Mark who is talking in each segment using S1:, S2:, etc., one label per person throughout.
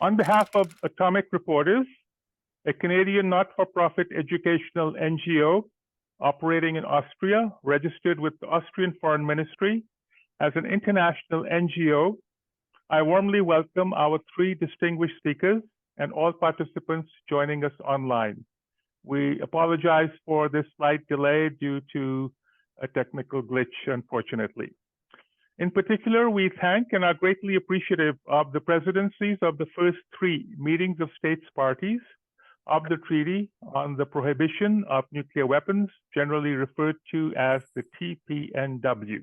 S1: On behalf of Atomic Reporters, a Canadian not-for-profit educational NGO operating in Austria, registered with the Austrian Foreign Ministry as an international NGO, I warmly welcome our three distinguished speakers and all participants joining us online. We apologize for this slight delay due to a technical glitch, unfortunately. In particular, we thank and are greatly appreciative of the presidencies of the first three meetings of states parties of the Treaty on the Prohibition of Nuclear Weapons, generally referred to as the TPNW.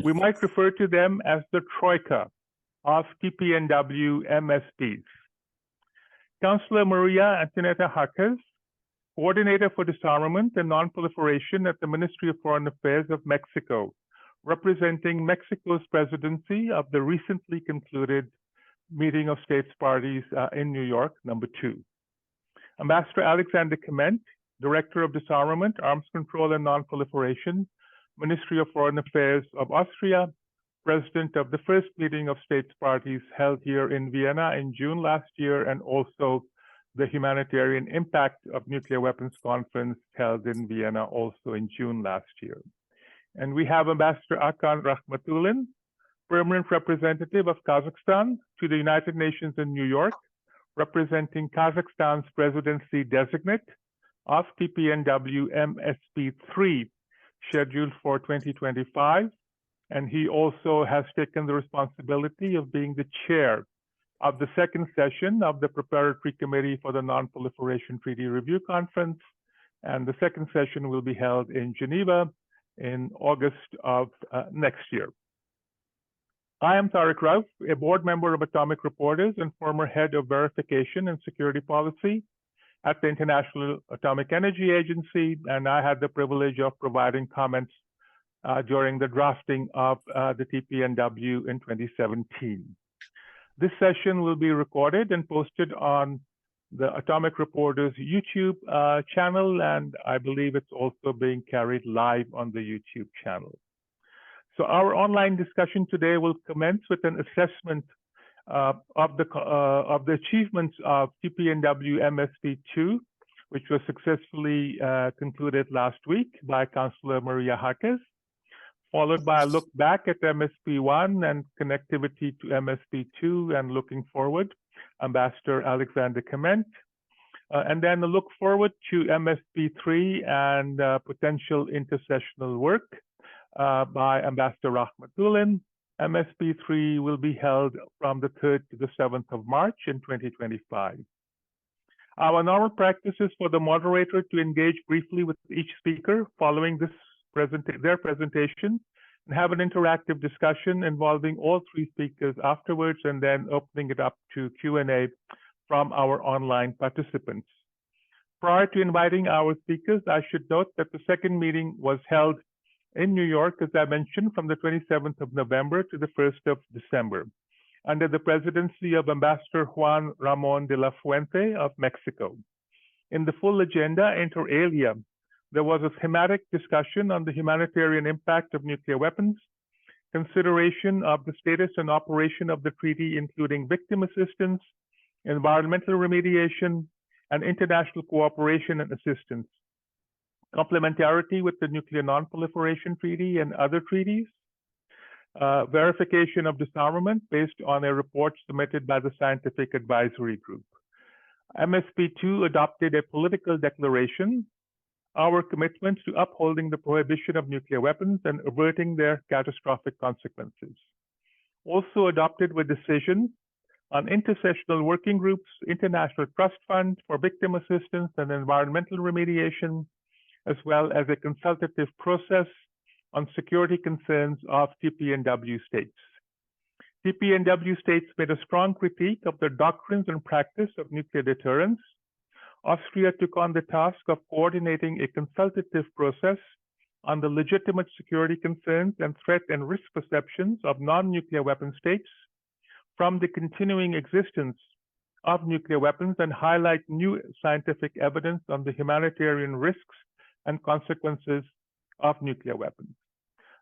S1: We might refer to them as the Troika of TPNW MSPs. Councillor Maria Antonieta Jáquez, Co-ordinator for Disarmament and Non-Proliferation at the Ministry of Foreign Affairs of Mexico, representing Mexico's presidency of the recently concluded meeting of states parties in New York, number 2. Ambassador Alexander Kmentt, Director of Disarmament, Arms Control and Non-Proliferation, Ministry of Foreign Affairs of Austria, President of the first meeting of states parties held here in Vienna in June last year, and also the Humanitarian Impact of Nuclear Weapons Conference held in Vienna also in June last year. And we have Ambassador Akan Rakhmetullin, Permanent Representative of Kazakhstan to the United Nations in New York, representing Kazakhstan's presidency designate of TPNW MSP3, scheduled for 2025. And he also has taken the responsibility of being the chair of the second session of the Preparatory Committee for the Non-Proliferation Treaty Review Conference. And the second session will be held in Geneva in August of next year. I am Tariq Rauf, a board member of Atomic Reporters and former head of verification and security policy at the International Atomic Energy Agency, and I had the privilege of providing comments during the drafting of the TPNW in 2017. This session will be recorded and posted on the Atomic Reporters YouTube channel, and I believe it's also being carried live on the YouTube channel. So our online discussion today will commence with an assessment of the achievements of TPNW MSP2, which was successfully concluded last week by Councillor Maria Jáquez, followed by a look back at MSP1 and connectivity to MSP2 and looking forward, Ambassador Alexander Kmentt, and then a look forward to MSP3 and potential intersessional work by Ambassador Rakhmetullin. MSP3 will be held from the 3rd to the 7th of March in 2025. Our normal practice is for the moderator to engage briefly with each speaker following their presentation and have an interactive discussion involving all three speakers afterwards, and then opening it up to Q&A from our online participants. Prior to inviting our speakers, I should note that the second meeting was held in New York, as I mentioned, from the 27th of November to the 1st of December, under the presidency of Ambassador Juan Ramón de la Fuente of Mexico. In the full agenda, inter alia, there was a thematic discussion on the humanitarian impact of nuclear weapons, consideration of the status and operation of the treaty, including victim assistance, environmental remediation, and international cooperation and assistance, complementarity with the Nuclear Non-Proliferation Treaty and other treaties, verification of disarmament based on a report submitted by the Scientific Advisory Group. MSP2 adopted a political declaration, our commitment to upholding the prohibition of nuclear weapons and averting their catastrophic consequences. Also adopted were decisions on intersessional working groups, International Trust Fund for Victim Assistance and Environmental Remediation, as well as a consultative process on security concerns of TPNW states. TPNW states made a strong critique of the doctrines and practice of nuclear deterrence. Austria took on the task of coordinating a consultative process on the legitimate security concerns and threat and risk perceptions of non-nuclear weapon states from the continuing existence of nuclear weapons, and highlight new scientific evidence on the humanitarian risks and consequences of nuclear weapons.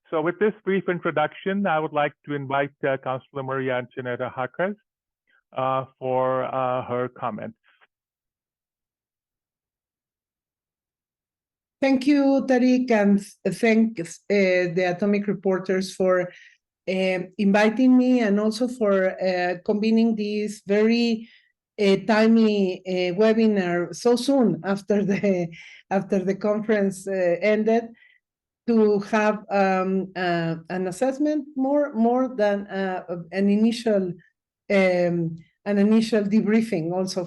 S1: So with this brief introduction, I would like to invite Councillor Maria Antonieta Jáquez for her comments.
S2: Thank you, Tariq, and thank the Atomic Reporters for inviting me and also for convening this very timely webinar so soon after the conference ended, to have an assessment more than an initial debriefing also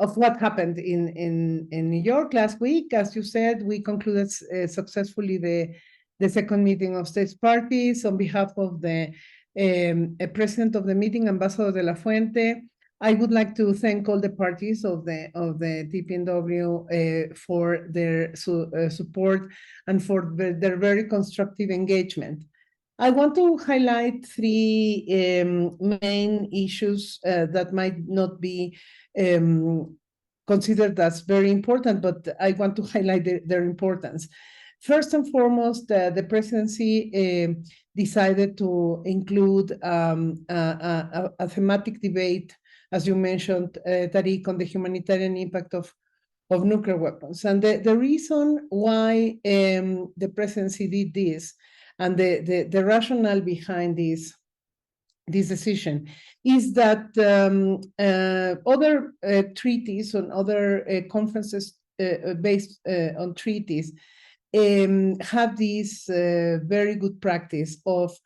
S2: of what happened in New York last week. As you said, we concluded successfully the second meeting of states parties. On behalf of the president of the meeting, Ambassador de la Fuente, I would like to thank all the parties of the TPNW for their support and for their very constructive engagement. I want to highlight three main issues that might not be considered as very important, but I want to highlight their importance. First and foremost, the presidency decided to include a thematic debate, as you mentioned, Tariq, on the humanitarian impact of nuclear weapons. And the reason why the presidency did this, and the rationale behind this decision, is that other treaties and other conferences based on treaties have this very good practice of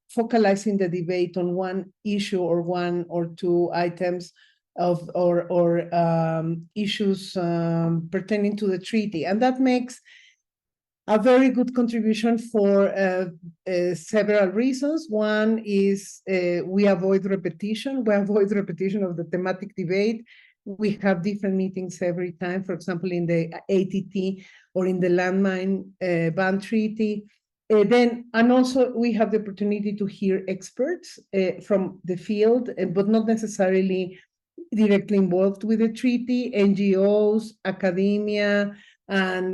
S2: focalizing the debate on one issue or one or two items or issues pertaining to the treaty. And that makes a very good contribution for several reasons. One is we avoid repetition. We avoid repetition of the thematic debate. We have different meetings every time, for example, in the ATT or in the landmine ban treaty. And also we have the opportunity to hear experts from the field, but not necessarily directly involved with the treaty, NGOs, academia, and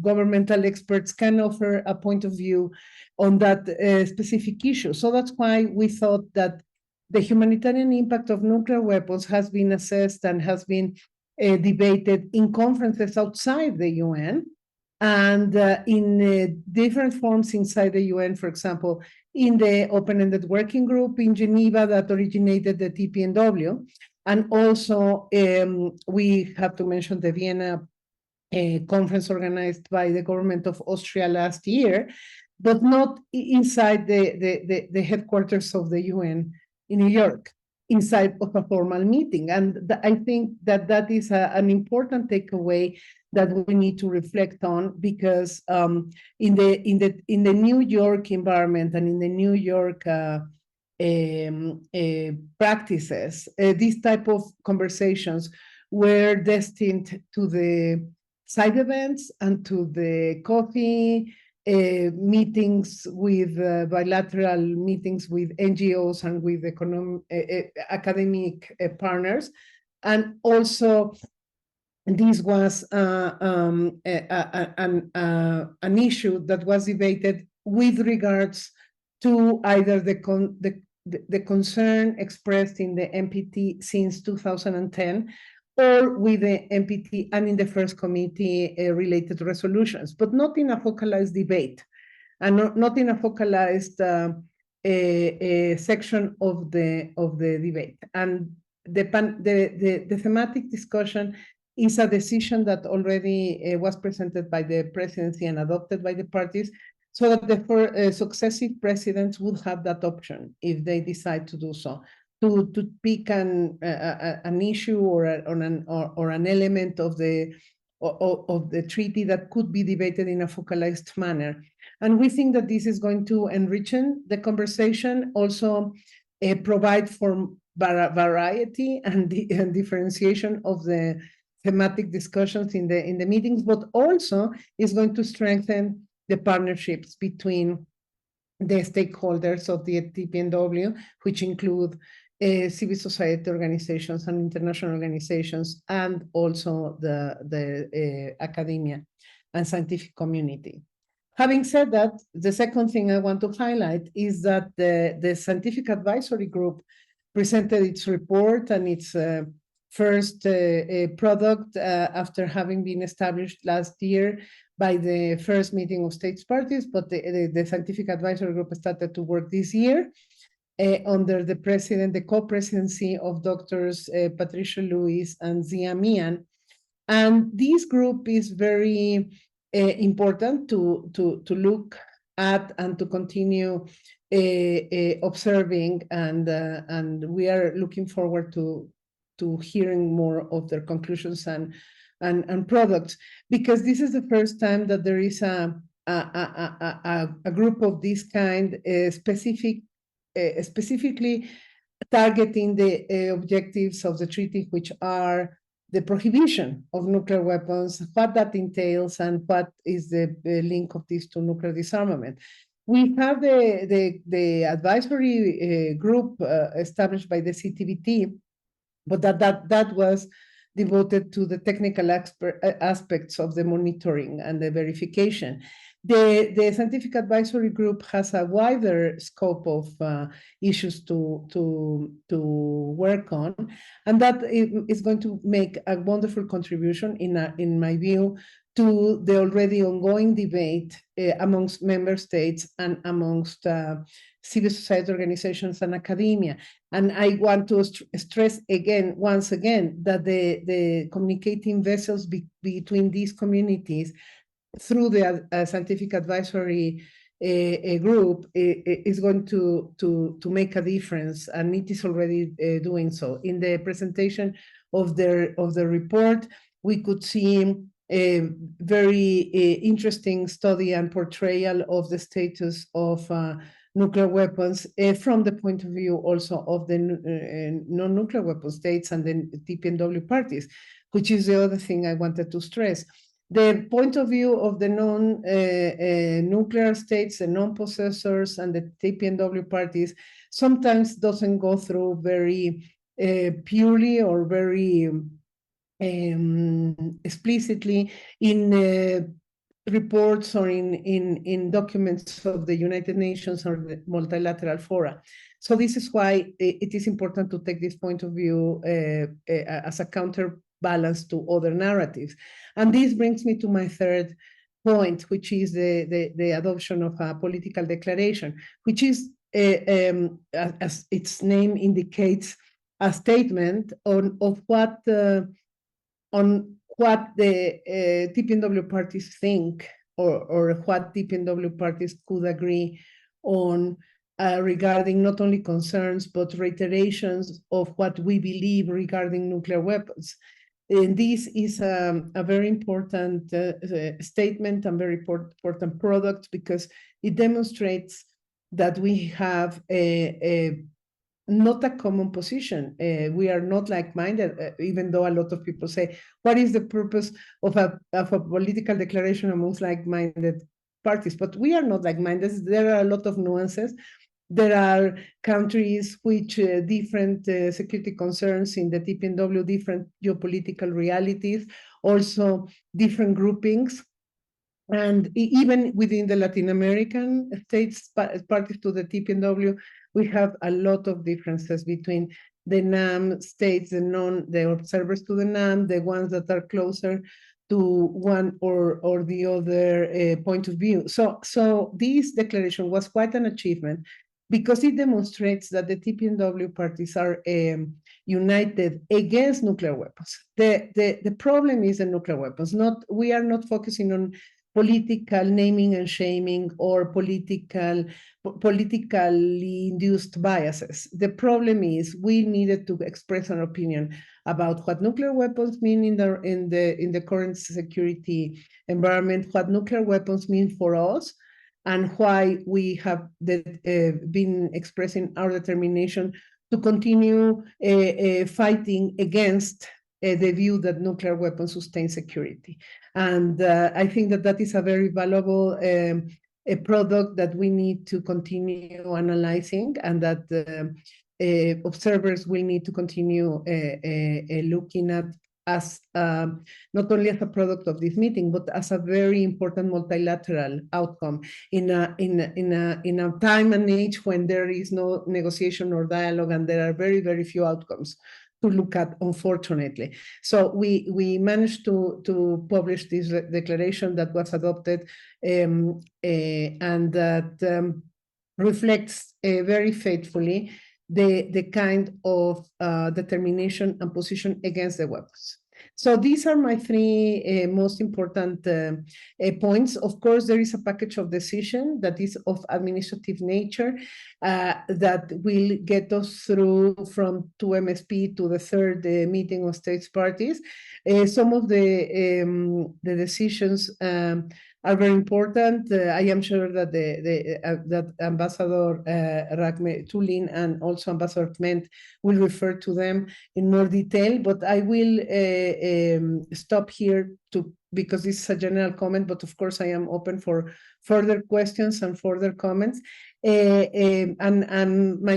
S2: governmental experts can offer a point of view on that specific issue. So that's why we thought that the humanitarian impact of nuclear weapons has been assessed and has been debated in conferences outside the UN and in different forms inside the UN, for example, in the open-ended working group in Geneva that originated the TPNW. And also we have to mention the Vienna conference organized by the government of Austria last year, but not inside the headquarters of the UN in New York, inside of a formal meeting. And I think that is an important takeaway that we need to reflect on, because in the New York environment and in the New York practices, these type of conversations were destined to the side events and to the coffee meetings with bilateral meetings with NGOs and with academic partners. And also this was an issue that was debated with regards to either the concern expressed in the NPT since 2010 or with the NPT and in the first committee related resolutions, but not in a focalized debate and not in a focalized section of the debate. And the thematic discussion is a decision that already was presented by the presidency and adopted by the parties, so that the successive presidents would have that option if they decide to do so, to pick an issue or an element of the treaty that could be debated in a focalized manner. And we think that this is going to enrich the conversation, also provide for variety and differentiation of the thematic discussions in the meetings, but also is going to strengthen the partnerships between the stakeholders of the TPNW, which include civil society organizations and international organizations, and also the academia and scientific community. Having said that, the second thing I want to highlight is that the scientific advisory group presented its report and its first product after having been established last year by the first meeting of states parties, but the scientific advisory group started to work this year under the co-presidency of doctors Patricia Lewis and Zia Mian. And this group is very important to look at and to continue observing, and we are looking forward to hearing more of their conclusions and products, because this is the first time that there is a group of this kind specifically targeting the objectives of the treaty, which are the prohibition of nuclear weapons, what that entails, and what is the link of this to nuclear disarmament. We have the advisory group established by the CTBT, but that was devoted to the technical aspects of the monitoring and the verification. The scientific advisory group has a wider scope of issues to work on, and that is going to make a wonderful contribution, in my view, to the already ongoing debate amongst member states and amongst civil society organizations and academia. And I want to stress once again, that the communicating vessels between these communities through the scientific advisory group is going to make a difference, and it is already doing so. In the presentation of the report, we could see a very interesting study and portrayal of the status of nuclear weapons from the point of view also of the non-nuclear weapon states and the TPNW parties, which is the other thing I wanted to stress. The point of view of the non-nuclear states, the non-possessors, and the TPNW parties sometimes doesn't go through very purely or very explicitly in reports or in documents of the United Nations or the multilateral fora. So this is why it is important to take this point of view as a counterbalance to other narratives. And this brings me to my third point, which is the adoption of a political declaration, which is, as its name indicates, a statement on what the TPNW parties think, or what TPNW parties could agree on regarding not only concerns but reiterations of what we believe regarding nuclear weapons. And this is a very important statement and very important product, because it demonstrates that we have not a common position. We are not like-minded, even though a lot of people say, what is the purpose of a political declaration amongst like-minded parties? But we are not like-minded. There are a lot of nuances. There are countries which different security concerns in the TPNW, different geopolitical realities, also different groupings. And even within the Latin American states parties to the TPNW, we have a lot of differences between the NAM states, the observers to the NAM, the ones that are closer to one or the other point of view. So this declaration was quite an achievement, because it demonstrates that the TPNW parties are united against nuclear weapons. The problem is the nuclear weapons. We are not focusing on political naming and shaming or politically induced biases. The problem is we needed to express an opinion about what nuclear weapons mean in the current security environment, what nuclear weapons mean for us, and why we have been expressing our determination to continue fighting against the view that nuclear weapons sustain security. And I think that is a very valuable a product that we need to continue analyzing, and that observers will need to continue looking at as not only as a product of this meeting, but as a very important multilateral outcome in a time and age when there is no negotiation or dialogue, and there are very, very few outcomes to look at, unfortunately. So we managed to publish this declaration that was adopted and that reflects very faithfully the kind of determination and position against the weapons. So these are my three most important points. Of course, there is a package of decision that is of administrative nature that will get us through from 2MSP to the third meeting of states parties. Some of the decisions are very important. I am sure that that Ambassador Rakhmetullin and also Ambassador Kmentt will refer to them in more detail, but I will stop here because this is a general comment, but of course I am open for further questions and further comments. And my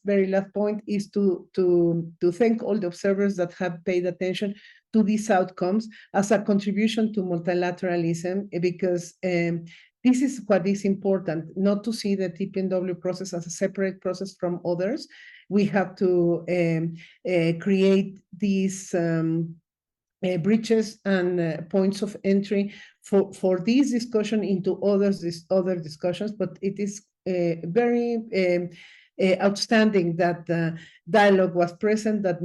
S2: very last point is to thank all the observers that have paid attention to these outcomes as a contribution to multilateralism, because this is what is important, not to see the TPNW process as a separate process from others. We have to create these bridges and points of entry for this discussion into other discussions, but it is very outstanding that dialogue was present, that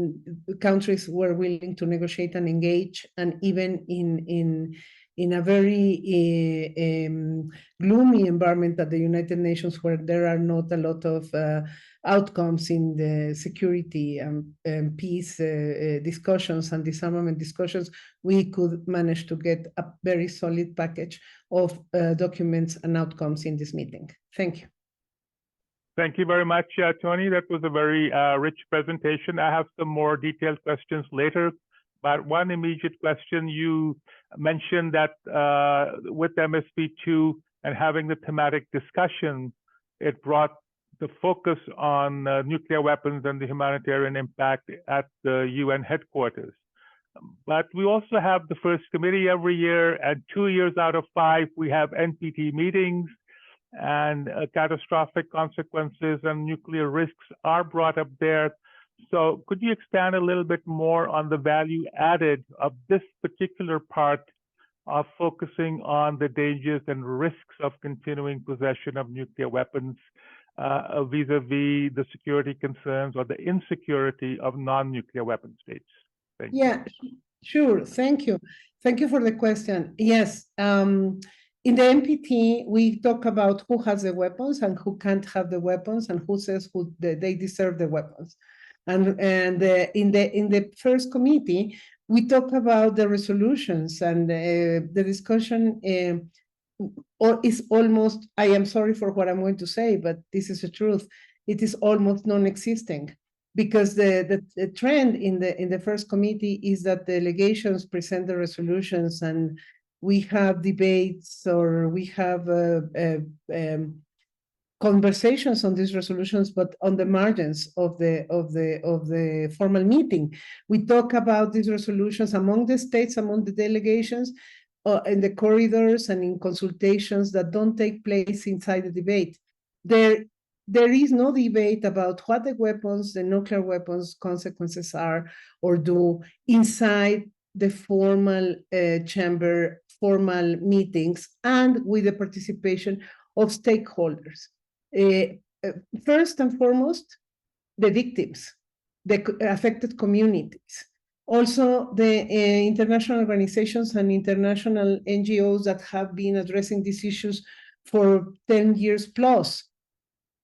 S2: countries were willing to negotiate and engage, and even in a very gloomy environment at the United Nations, where there are not a lot of outcomes in the security and peace discussions and disarmament discussions, we could manage to get a very solid package of documents and outcomes in this meeting. Thank you.
S1: Thank you very much, Tony. That was a very rich presentation. I have some more detailed questions later, but one immediate question: you mentioned that with MSP2 and having the thematic discussion, it brought the focus on nuclear weapons and the humanitarian impact at the UN headquarters. But we also have the first committee every year, and 2 years out of 5, we have NPT meetings, and catastrophic consequences and nuclear risks are brought up there. So could you expand a little bit more on the value added of this particular part of focusing on the dangers and risks of continuing possession of nuclear weapons vis-a-vis the security concerns or the insecurity of non-nuclear weapon states? Thank you.
S2: Yeah, sure. Thank you. Thank you for the question. Yes. In the NPT, we talk about who has the weapons and who can't have the weapons, and who says they deserve the weapons. And in the first committee, we talk about the resolutions, and the discussion is almost, I am sorry for what I'm going to say, but this is the truth, it is almost non-existing, because the trend in the first committee is that delegations present the resolutions, and we have debates, or we have conversations on these resolutions, but on the margins of the formal meeting. We talk about these resolutions among the states, among the delegations, in the corridors and in consultations that don't take place inside the debate. There is no debate about what the weapons, the nuclear weapons consequences are or do inside the formal chamber, formal meetings, and with the participation of stakeholders. First and foremost, the victims, the affected communities. Also, the international organizations and international NGOs that have been addressing these issues for 10 years plus.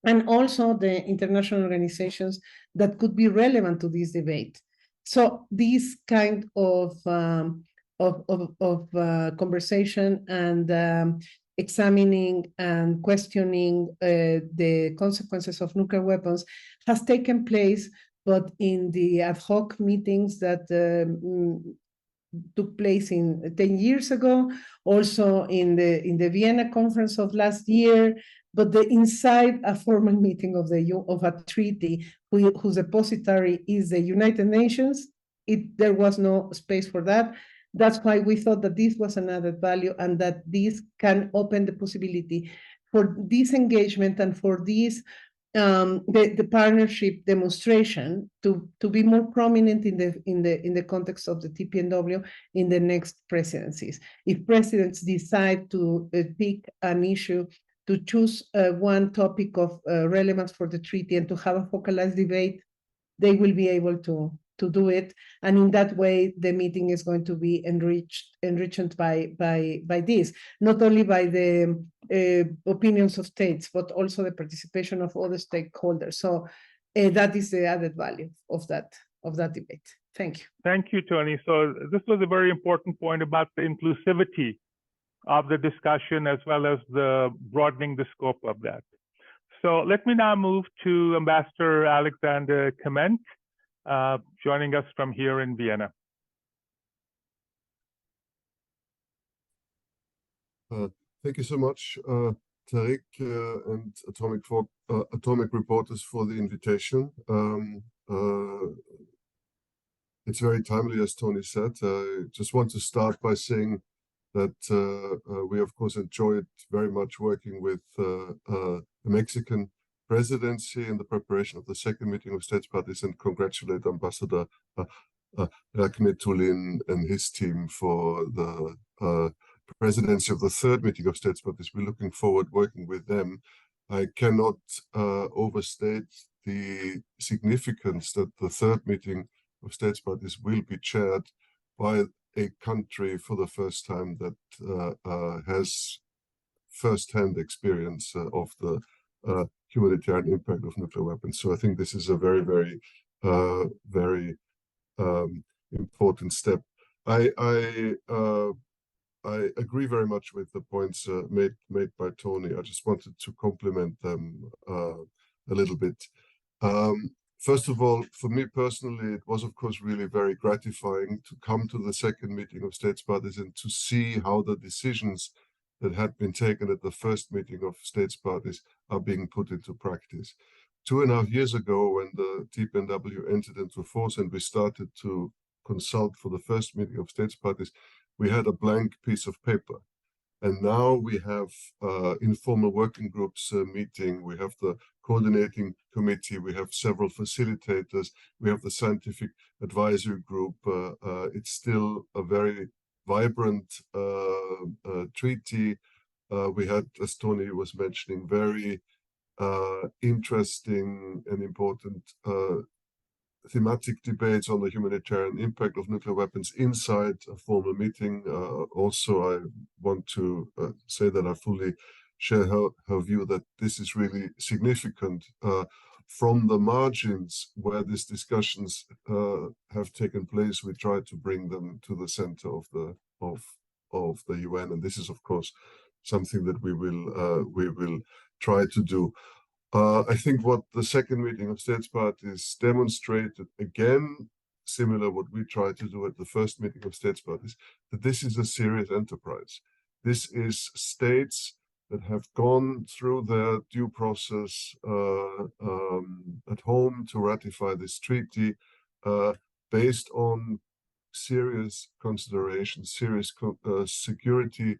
S2: And also the international organizations that could be relevant to this debate. So these kind of conversation and examining and questioning the consequences of nuclear weapons has taken place, but in the ad hoc meetings that took place 10 years ago, also in the Vienna conference of last year, but inside a formal meeting of a treaty whose depository is the United Nations, there was no space for that. That's why we thought that this was an added value and that this can open the possibility for this engagement and for this the partnership demonstration to be more prominent in the context of the TPNW in the next presidencies. If presidents decide to pick an issue, to choose one topic of relevance for the treaty and to have a focalized debate, they will be able to do it, and in that way the meeting is going to be enriched by this, not only by the opinions of states, but also the participation of other stakeholders. So that is the added value of that debate. Thank you.
S1: Thank you, Tony. So this was a very important point about the inclusivity of the discussion as well as the broadening the scope of that. So let me now move to Ambassador Alexander Kmentt, joining us from here in Vienna.
S3: Thank you so much, Tariq and Atomic Reporters for the invitation. It's very timely, as Tony said. I just want to start by saying that we, of course, enjoyed very much working with the Mexican presidency in the preparation of the second meeting of states parties, and congratulate Ambassador Rakhmetullin and his team for the presidency of the third meeting of states parties. We're looking forward working with them. I cannot overstate the significance that the third meeting of states parties will be chaired by a country for the first time that has first-hand experience of the humanitarian impact of nuclear weapons. So I think this is a very, very, very important step. I agree very much with the points made by Tony. I just wanted to compliment them a little bit. First of all, for me personally, it was, of course, really very gratifying to come to the second meeting of states parties and to see how the decisions that had been taken at the first meeting of states parties are being put into practice. 2.5 years ago, when the TPNW entered into force and we started to consult for the first meeting of states parties, we had a blank piece of paper. And now we have informal working groups meeting, we have the coordinating committee, we have several facilitators, we have the scientific advisory group. It's still a very vibrant treaty. We had, as Tony was mentioning, very interesting and important thematic debates on the humanitarian impact of nuclear weapons inside a formal meeting. Also, I want to say that I fully share her view that this is really significant. From the margins where these discussions have taken place, we try to bring them to the center of the UN, and this is, of course, something that we will try to do. I think what the second meeting of states parties demonstrated, again, similar what we tried to do at the first meeting of states parties, that this is a serious enterprise. This is states that have gone through their due process at home to ratify this treaty based on serious considerations, serious security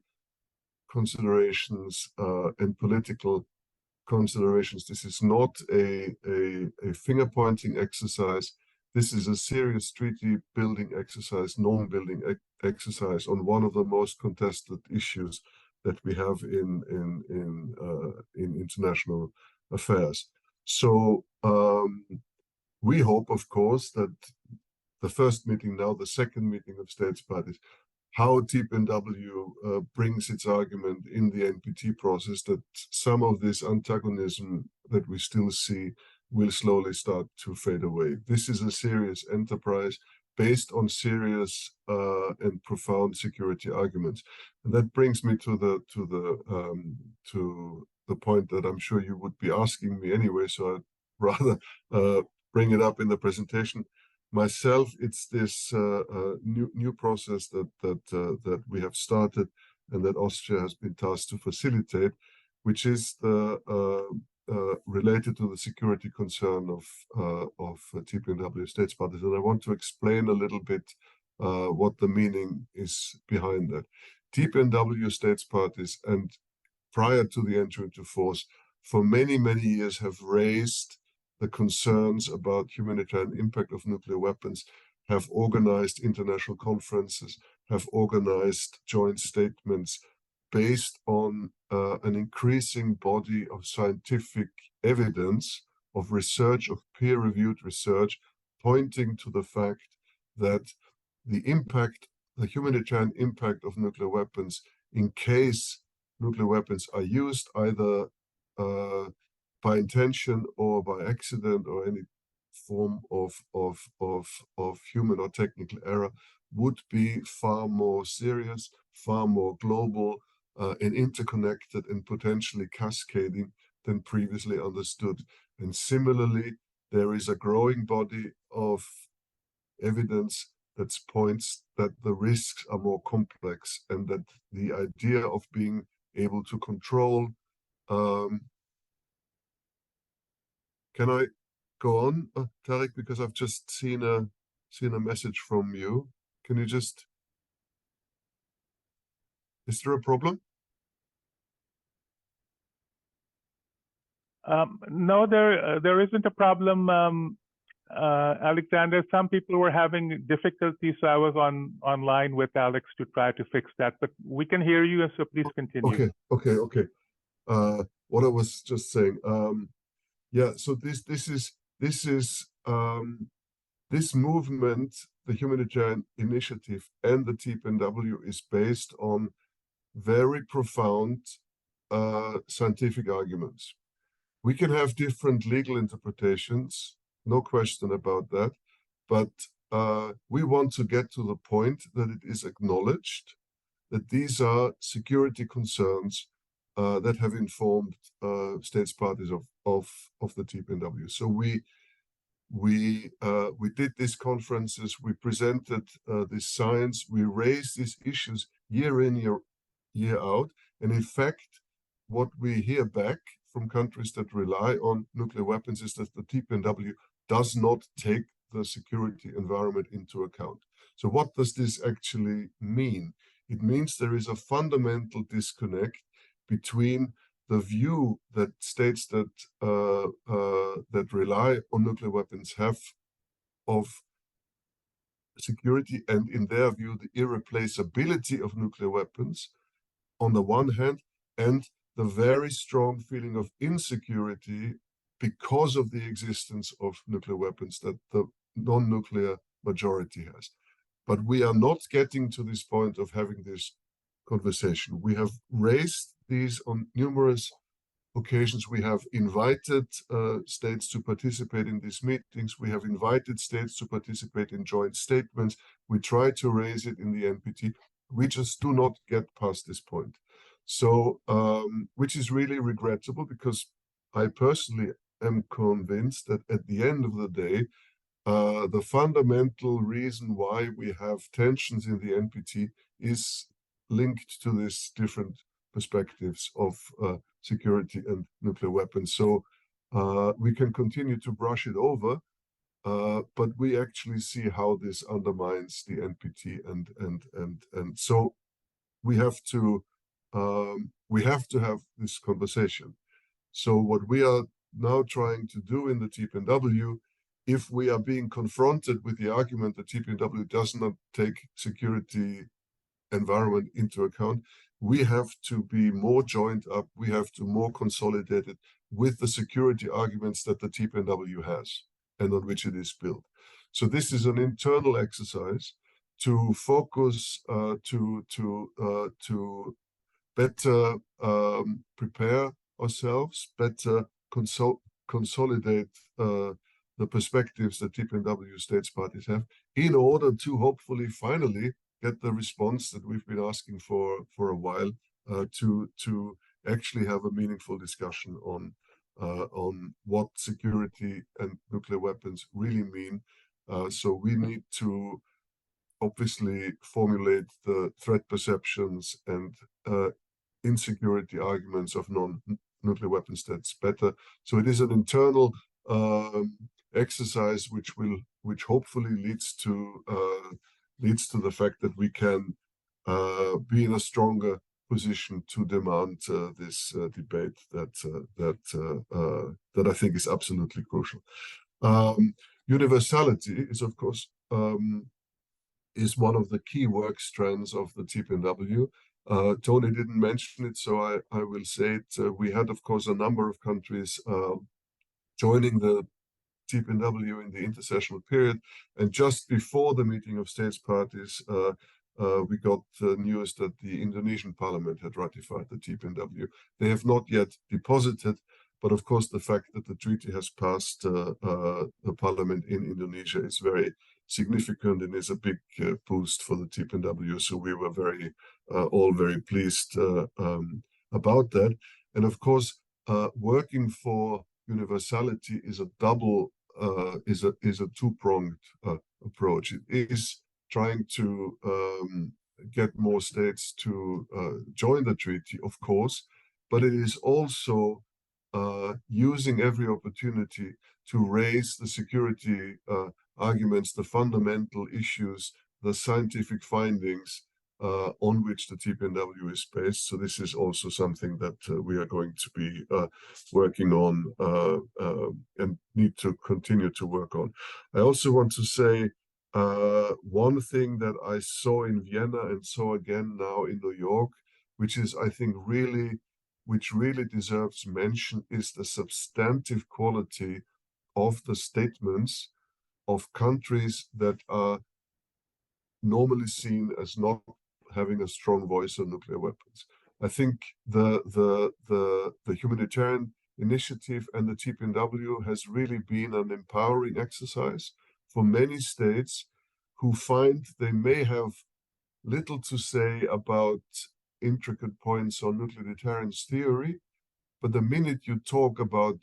S3: considerations and political considerations. This is not a finger-pointing exercise. This is a serious treaty-building exercise, norm-building exercise on one of the most contested issues that we have in international affairs. So we hope, of course, that the first meeting, now the second meeting of states parties, how TPNW brings its argument in the NPT process, that some of this antagonism that we still see will slowly start to fade away. This is a serious enterprise based on serious and profound security arguments, and that brings me to the point that I'm sure you would be asking me anyway. So I'd rather bring it up in the presentation. Myself, it's this new process that we have started and that Austria has been tasked to facilitate, which is the related to the security concern of TPNW states parties, and I want to explain a little bit what the meaning is behind that. TPNW states parties, and prior to the entry into force, for many, many years have raised the concerns about humanitarian impact of nuclear weapons, have organized international conferences, have organized joint statements based on an increasing body of scientific evidence, of research, of peer-reviewed research, pointing to the fact that the impact, the humanitarian impact of nuclear weapons, in case nuclear weapons are used either by intention or by accident or any form of human or technical error, would be far more serious, far more global, and interconnected and potentially cascading than previously understood. And similarly, there is a growing body of evidence that points that the risks are more complex, and that the idea of being able to control. Can I go on, Tarek? Because I've just seen a message from you. Can you just? Is there a problem?
S1: No, there isn't a problem, Alexander. Some people were having difficulties, so I was online with Alex to try to fix that. But we can hear you, so please continue.
S3: Okay. What I was just saying. Yeah. So this movement, the humanitarian initiative, and the TPNW is based on very profound scientific arguments. We can have different legal interpretations, no question about that, but we want to get to the point that it is acknowledged that these are security concerns that have informed states parties of the TPNW. So we did these conferences, we presented this science, we raised these issues year in, year out, and in fact, what we hear back from countries that rely on nuclear weapons is that the TPNW does not take the security environment into account. So what does this actually mean? It means there is a fundamental disconnect between the view that states that that rely on nuclear weapons have of security, and in their view, the irreplaceability of nuclear weapons on the one hand, and the very strong feeling of insecurity because of the existence of nuclear weapons that the non-nuclear majority has. But we are not getting to this point of having this conversation. We have raised these on numerous occasions. We have invited states to participate in these meetings. We have invited states to participate in joint statements. We try to raise it in the NPT. We just do not get past this point. So, which is really regrettable, because I personally am convinced that at the end of the day, the fundamental reason why we have tensions in the NPT is linked to these different perspectives of security and nuclear weapons. So we can continue to brush it over, but we actually see how this undermines the NPT, and so we have to have this conversation. So what we are now trying to do in the TPNW, if we are being confronted with the argument that TPNW does not take security environment into account, we have to be more joined up, we have to more consolidated with the security arguments that the TPNW has and on which it is built. So this is an internal exercise to focus, to better prepare ourselves, better consolidate the perspectives that TPNW states parties have, in order to hopefully finally get the response that we've been asking for a while, to actually have a meaningful discussion on what security and nuclear weapons really mean. So we need to obviously formulate the threat perceptions and insecurity arguments of nuclear weapon states better. So it is an internal exercise which hopefully leads to the fact that we can be in a stronger position to demand this debate that I think is absolutely crucial. Universality is, of course, is one of the key work strands of the TPNW. Tony didn't mention it, so I will say it. We had, of course, a number of countries joining the TPNW in the intersessional period, and just before the meeting of states parties, we got news that the Indonesian parliament had ratified the TPNW. They have not yet deposited, but of course the fact that the treaty has passed the parliament in Indonesia is very significant and is a big boost for the TPNW. So we were all very pleased about that. And of course, working for universality is a two-pronged approach. It is trying to get more states to join the treaty, of course, but it is also using every opportunity to raise the security arguments, the fundamental issues, the scientific findings on which the TPNW is based. So this is also something that we are going to be working on and need to continue to work on. I also want to say one thing that I saw in Vienna and saw again now in New York, which is, I think, which really deserves mention, is the substantive quality of the statements of countries that are normally seen as not having a strong voice on nuclear weapons. I think the humanitarian initiative and the TPNW has really been an empowering exercise for many states who find they may have little to say about intricate points on nuclear deterrence theory, but the minute you talk about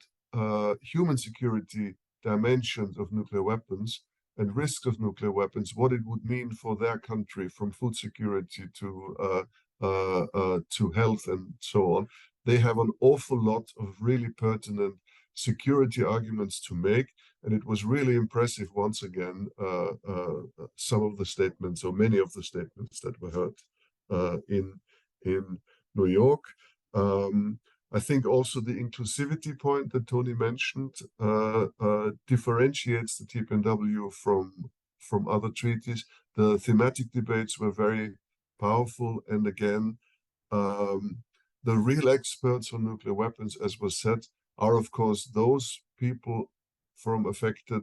S3: human security dimensions of nuclear weapons and risks of nuclear weapons, what it would mean for their country, from food security to health and so on, they have an awful lot of really pertinent security arguments to make. And it was really impressive, once again, some of the statements, or many of the statements that were heard in New York. I think also the inclusivity point that Tony mentioned differentiates the TPNW from other treaties. The thematic debates were very powerful, and again, the real experts on nuclear weapons, as was said, are of course those people from affected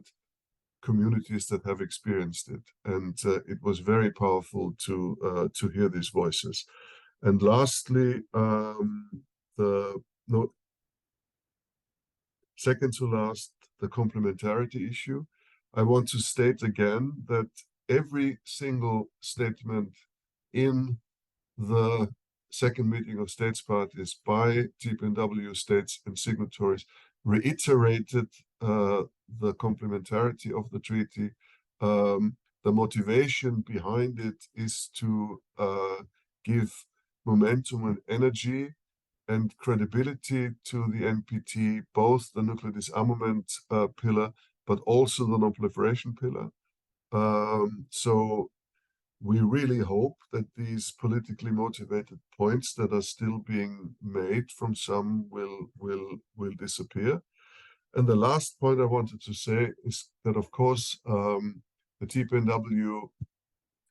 S3: communities that have experienced it, and it was very powerful to hear these voices. And lastly, second to last, the complementarity issue. I want to state again that every single statement in the second meeting of states parties by TPNW states and signatories reiterated the complementarity of the treaty. The motivation behind it is to give momentum and energy and credibility to the NPT, both the nuclear disarmament pillar, but also the non-proliferation pillar. So we really hope that these politically motivated points that are still being made from some will disappear. And the last point I wanted to say is that, of course, the TPNW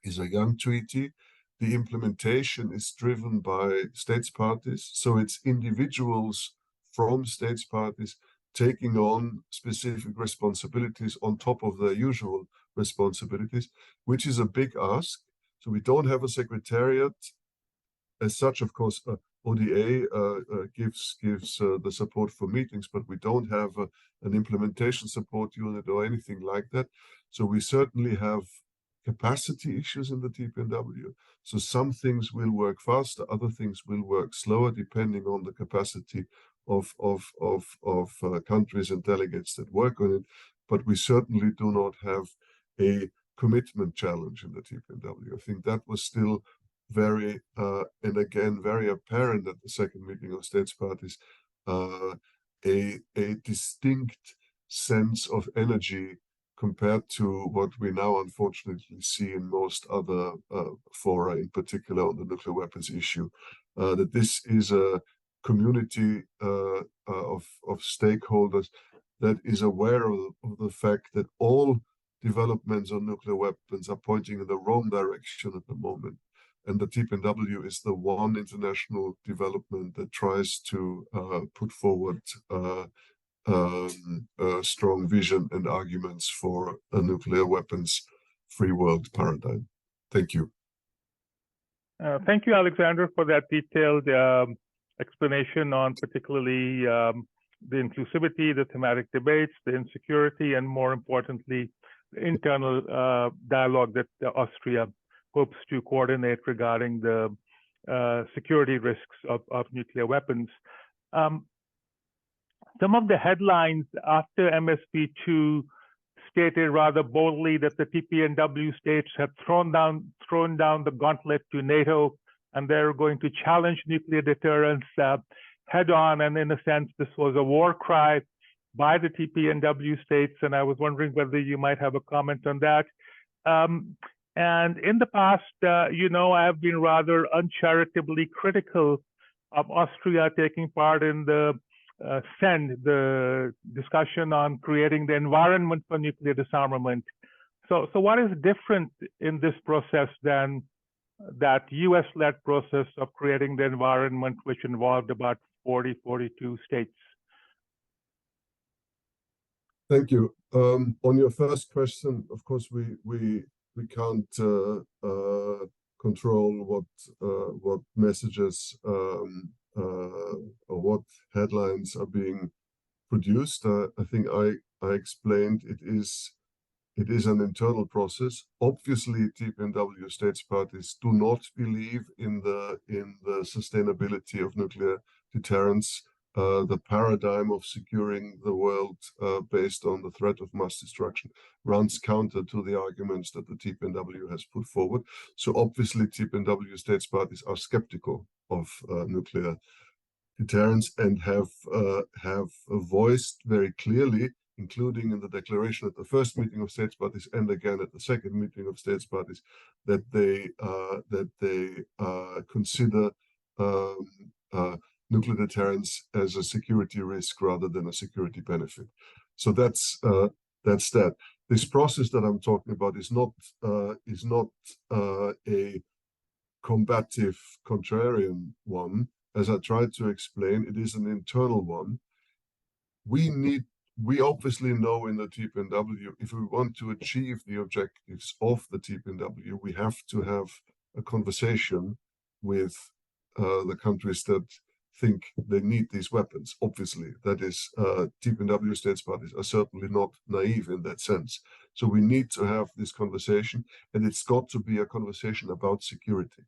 S3: is a young treaty. The implementation is driven by states parties. So it's individuals from states parties taking on specific responsibilities on top of their usual responsibilities, which is a big ask. So we don't have a secretariat as such. Of course, ODA gives the support for meetings, but we don't have an implementation support unit or anything like that. So we certainly have capacity issues in the TPNW. So some things will work faster, other things will work slower, depending on the capacity of countries and delegates that work on it. But we certainly do not have a commitment challenge in the TPNW. I think that was still very, and again, very apparent at the second meeting of states parties, a distinct sense of energy compared to what we now unfortunately see in most other fora, in particular on the nuclear weapons issue, that this is a community of stakeholders that is aware of the fact that all developments on nuclear weapons are pointing in the wrong direction at the moment. And the TPNW is the one international development that tries to put forward strong vision and arguments for a nuclear weapons free world paradigm. Thank you.
S1: Thank you, Alexander, for that detailed explanation on particularly the inclusivity, the thematic debates, the insecurity, and more importantly, the internal dialogue that Austria hopes to coordinate regarding the security risks of nuclear weapons. Some of the headlines after MSP2 stated rather boldly that the TPNW states have thrown down the gauntlet to NATO, and they're going to challenge nuclear deterrence head on. And in a sense, this was a war cry by the TPNW states. And I was wondering whether you might have a comment on that. And in the past, I have been rather uncharitably critical of Austria taking part in the the discussion on creating the environment for nuclear disarmament. So what is different in this process than that US-led process of creating the environment, which involved about 42 states?
S3: Thank you. On your first question, of course, we can't control what messages or what headlines are being produced. I think I explained it is an internal process. Obviously, TPNW states parties do not believe in the sustainability of nuclear deterrence. The paradigm of securing the world based on the threat of mass destruction runs counter to the arguments that the TPNW has put forward. So obviously, TPNW states parties are skeptical of nuclear deterrence and have voiced very clearly, including in the declaration at the first meeting of states parties and again at the second meeting of states parties, that they consider nuclear deterrence as a security risk rather than a security benefit. So that's that. This process that I'm talking about is not a combative contrarian one. As I tried to explain, it is an internal one. We obviously know in the TPNW, if we want to achieve the objectives of the TPNW, we have to have a conversation with the countries that think they need these weapons. Obviously, that is, TPNW states parties are certainly not naive in that sense. So we need to have this conversation, and it's got to be a conversation about security.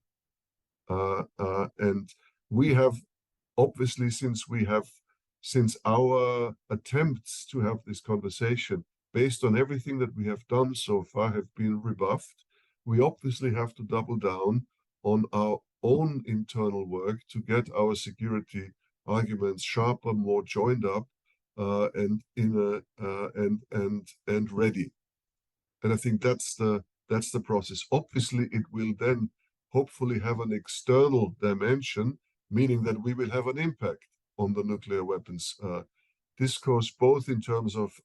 S3: And we have, obviously, since our attempts to have this conversation, based on everything that we have done so far, have been rebuffed, we obviously have to double down on our own internal work to get our security arguments sharper, more joined up, and ready. And I think that's the process. Obviously, it will then hopefully have an external dimension, meaning that we will have an impact on the nuclear weapons discourse, both in terms of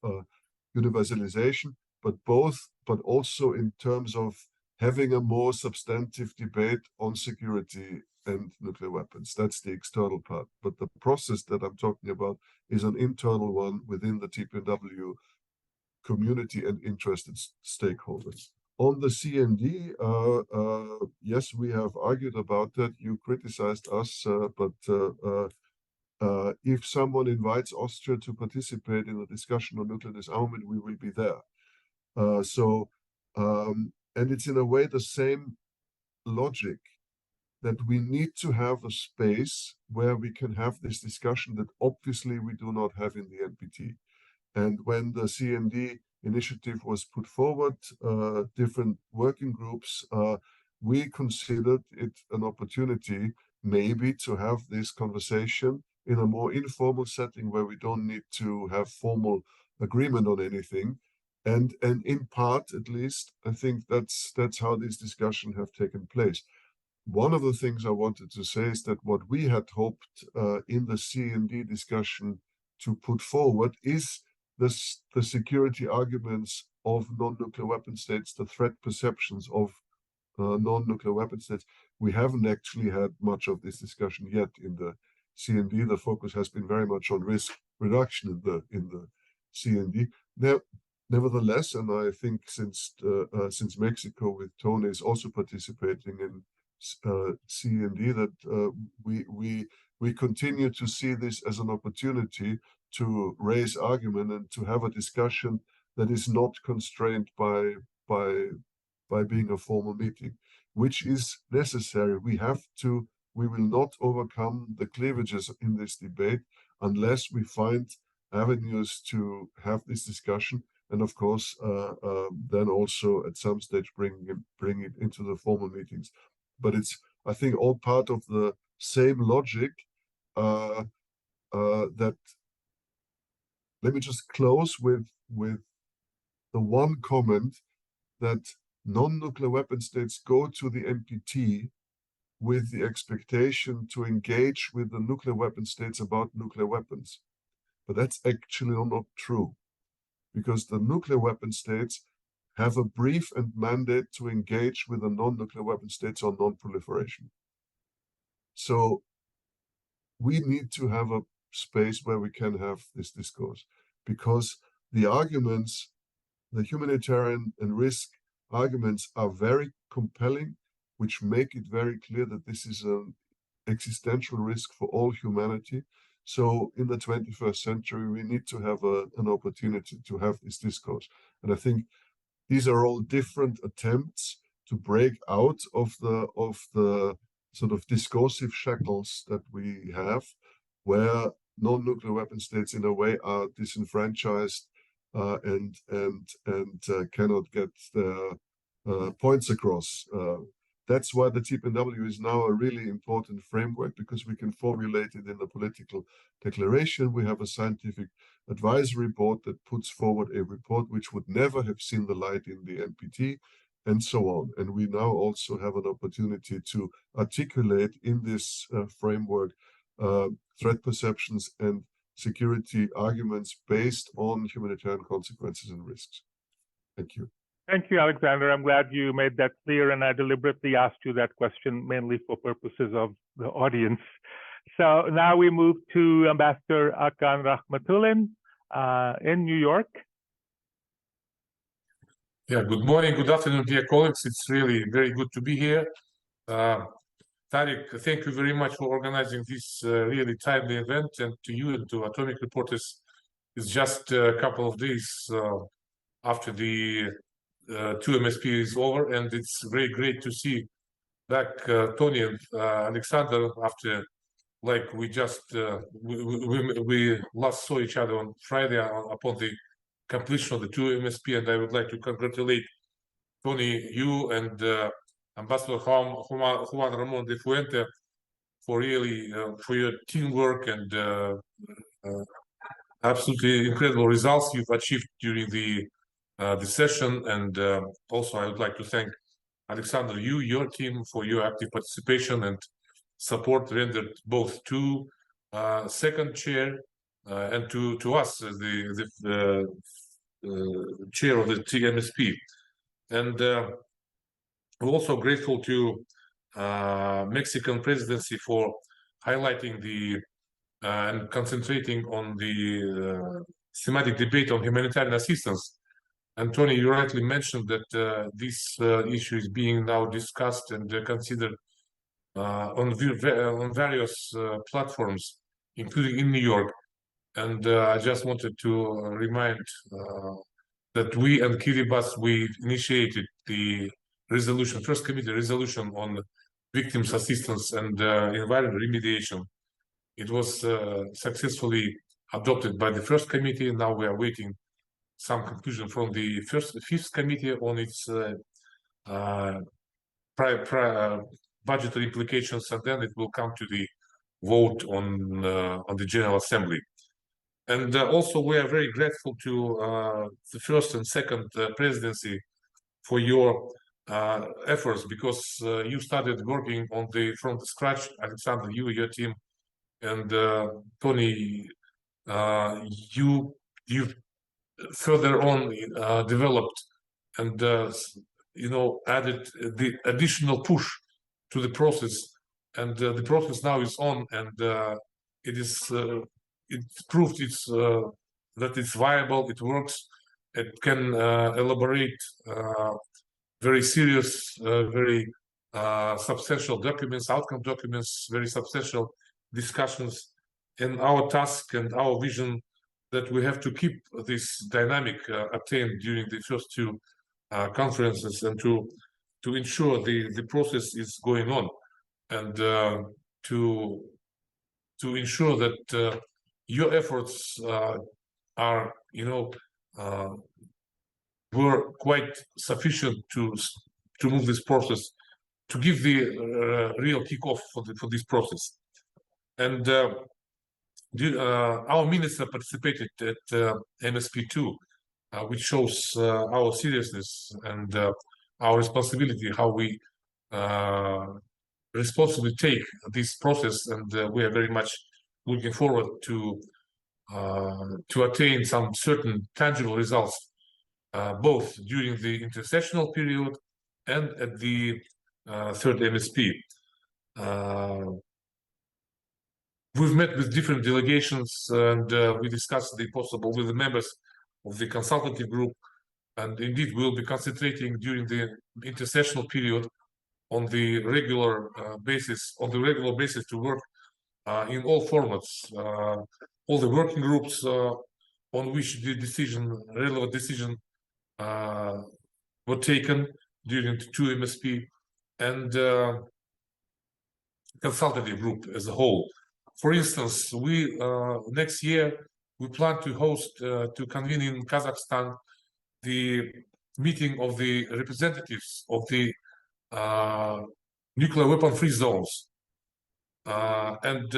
S3: universalization, but also in terms of having a more substantive debate on security and nuclear weapons. That's the external part. But the process that I'm talking about is an internal one within the TPNW community and interested stakeholders. On the CND, yes, we have argued about that. You criticized us, but if someone invites Austria to participate in a discussion on nuclear disarmament, we will be there. And it's in a way the same logic, that we need to have a space where we can have this discussion that obviously we do not have in the NPT. And when the CND initiative was put forward, different working groups, we considered it an opportunity maybe to have this conversation in a more informal setting where we don't need to have formal agreement on anything. And in part, at least, I think that's how these discussions have taken place. One of the things I wanted to say is that what we had hoped in the CND discussion to put forward is the security arguments of non-nuclear weapon states, the threat perceptions of non-nuclear weapon states. We haven't actually had much of this discussion yet in the CND. The focus has been very much on risk reduction in the CND. Nevertheless, and I think since Mexico with Tony is also participating in CND, that we continue to see this as an opportunity to raise argument and to have a discussion that is not constrained by being a formal meeting, which is necessary. We will not overcome the cleavages in this debate unless we find avenues to have this discussion, and of course then also at some stage bring it into the formal meetings. But it's, I think, all part of the same logic that. Let me just close with the one comment that non-nuclear weapon states go to the NPT with the expectation to engage with the nuclear weapon states about nuclear weapons. But that's actually not true, because the nuclear weapon states have a brief and mandate to engage with the non-nuclear weapon states on non-proliferation. So we need to have a space where we can have this discourse, because the arguments, the humanitarian and risk arguments are very compelling, which make it very clear that this is an existential risk for all humanity. So in the 21st century, we need to have an opportunity to have this discourse. And I think these are all different attempts to break out of the sort of discursive shackles that we have, where non-nuclear weapon states in a way are disenfranchised and cannot get their points across. That's why the TPNW is now a really important framework, because we can formulate it in the political declaration. We have a scientific advisory board that puts forward a report which would never have seen the light in the NPT, and so on. And we now also have an opportunity to articulate in this framework threat perceptions and security arguments based on humanitarian consequences and risks. Thank you.
S1: Thank you, Alexander. I'm glad you made that clear, and I deliberately asked you that question mainly for purposes of the audience. So now we move to Ambassador Akan Rakhmetullin in New York.
S4: Yeah, good morning, good afternoon, dear colleagues. It's really very good to be here. Tariq, thank you very much for organizing this really timely event, and to you and to Atomic Reporters. It's just a couple of days after the 2MSP is over, and it's very great to see back Tony and Alexander after, like, we just we last saw each other on Friday upon the completion of the 2MSP, and I would like to congratulate Tony, you and Ambassador Juan Ramón de Fuente for really for your teamwork and absolutely incredible results you've achieved during the session. And also I would like to thank Alexander, your team, for your active participation and support rendered both to second chair and to us as the chair of the TMSP. And we're also grateful to Mexican presidency for highlighting the and concentrating on the thematic debate on humanitarian assistance. And Tony, you rightly mentioned that this issue is being now discussed and considered on various platforms, including in New York. And I just wanted to remind that we and Kiribati, we initiated the resolution, first committee resolution on victims assistance and environment remediation. It was successfully adopted by the first committee, and now we are waiting some conclusion from the fifth committee on its budgetary implications, and then it will come to the vote on the General Assembly. And also, we are very grateful to the first and second presidency for your efforts, because you started working on from the scratch. Alexander, you, your team, and Tony, you further on developed and added the additional push to the process, and the process now is on, and it's proved that it's viable, it works, it can elaborate very serious, very substantial documents, outcome documents, very substantial discussions. And our task and our vision that we have to keep this dynamic attained during the first two conferences, and to ensure the process is going on, and to ensure that your efforts are, were quite sufficient to move this process, to give the real kickoff for this process. And our minister participated at MSP2, which shows our seriousness and our responsibility, how we responsibly take this process, and we are very much looking forward to attain some certain tangible results, both during the intersessional period and at the third MSP. We've met with different delegations, and we discussed the possible with the members of the consultative group, and indeed we'll be concentrating during the intersessional period on the regular basis to work in all formats, all the working groups on which the relevant decision were taken during the 2 MSP, and consultative group as a whole. For instance, we next year we plan to host, to convene in Kazakhstan, the meeting of the representatives of the nuclear weapon-free zones, and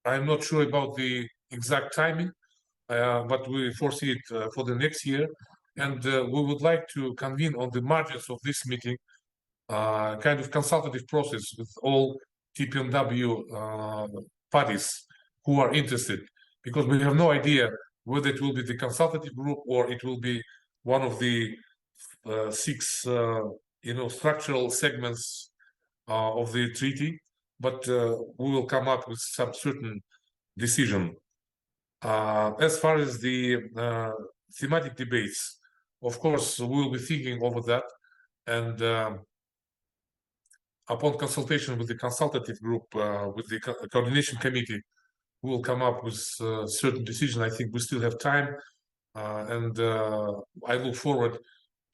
S4: I'm not sure about the exact timing, but we foresee it for the next year, and we would like to convene on the margins of this meeting kind of consultative process with all TPNW parties who are interested, because we have no idea whether it will be the consultative group or it will be one of the 6 structural segments of the treaty, but we will come up with some certain decision. As far as the thematic debates, of course, we will be thinking over that, and upon consultation with the consultative group, with the coordination committee, we will come up with certain decision. I think we still have time, and I look forward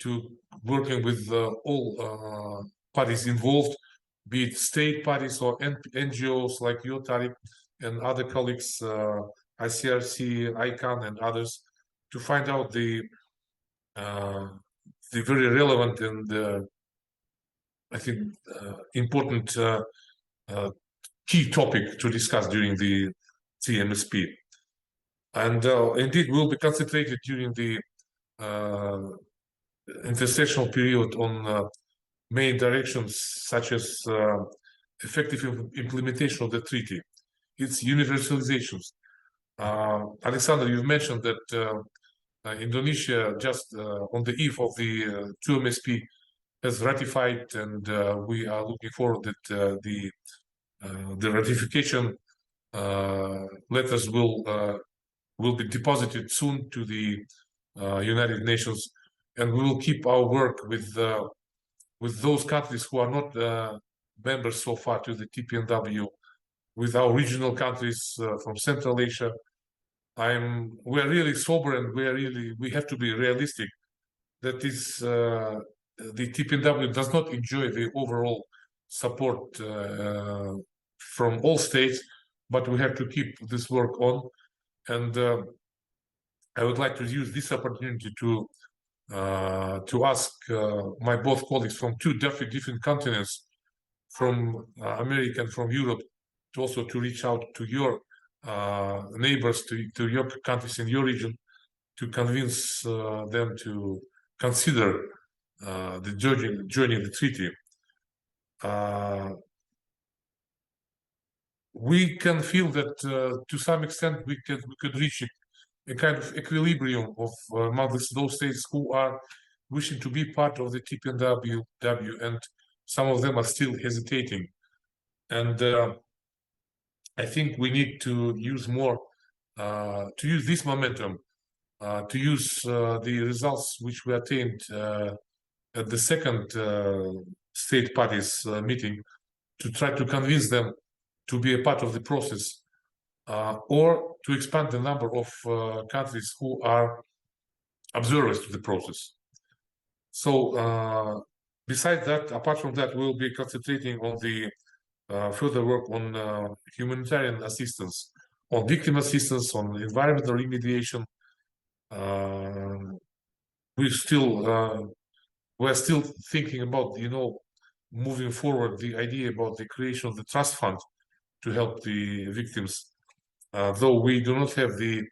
S4: to working with all parties involved, be it state parties or NGOs like you, Tariq, and other colleagues, ICRC, ICANN, and others, to find out the very relevant and I think important key topic to discuss during the CMSP. And indeed, we'll be concentrated during the intersessional period on main directions such as effective implementation of the treaty, its universalizations. Alexander, you've mentioned that Indonesia just on the eve of the 2 MSP has ratified, and we are looking forward that the ratification letters will be deposited soon to the United Nations, and we will keep our work with those countries who are not members so far to the TPNW, with our regional countries from Central Asia. We are really sober, and we have to be realistic. That is, the TPNW does not enjoy the overall support from all states, but we have to keep this work on. And I would like to use this opportunity to ask my both colleagues from 2 different continents, from America and from Europe, to also to reach out to your neighbors, to your countries in your region, to convince them to consider joining the treaty. We can feel that to some extent we could reach a kind of equilibrium of among those states who are wishing to be part of the TPNW, and some of them are still hesitating. And I think we need to use more, to use this momentum, to use the results which we attained at the second state parties meeting, to try to convince them to be a part of the process, or to expand the number of countries who are observers to the process. So besides that, apart from that, we'll be concentrating on the further work on humanitarian assistance, on victim assistance, on environmental remediation. We're still thinking about, moving forward the idea about the creation of the trust fund to help the victims, though we do not have the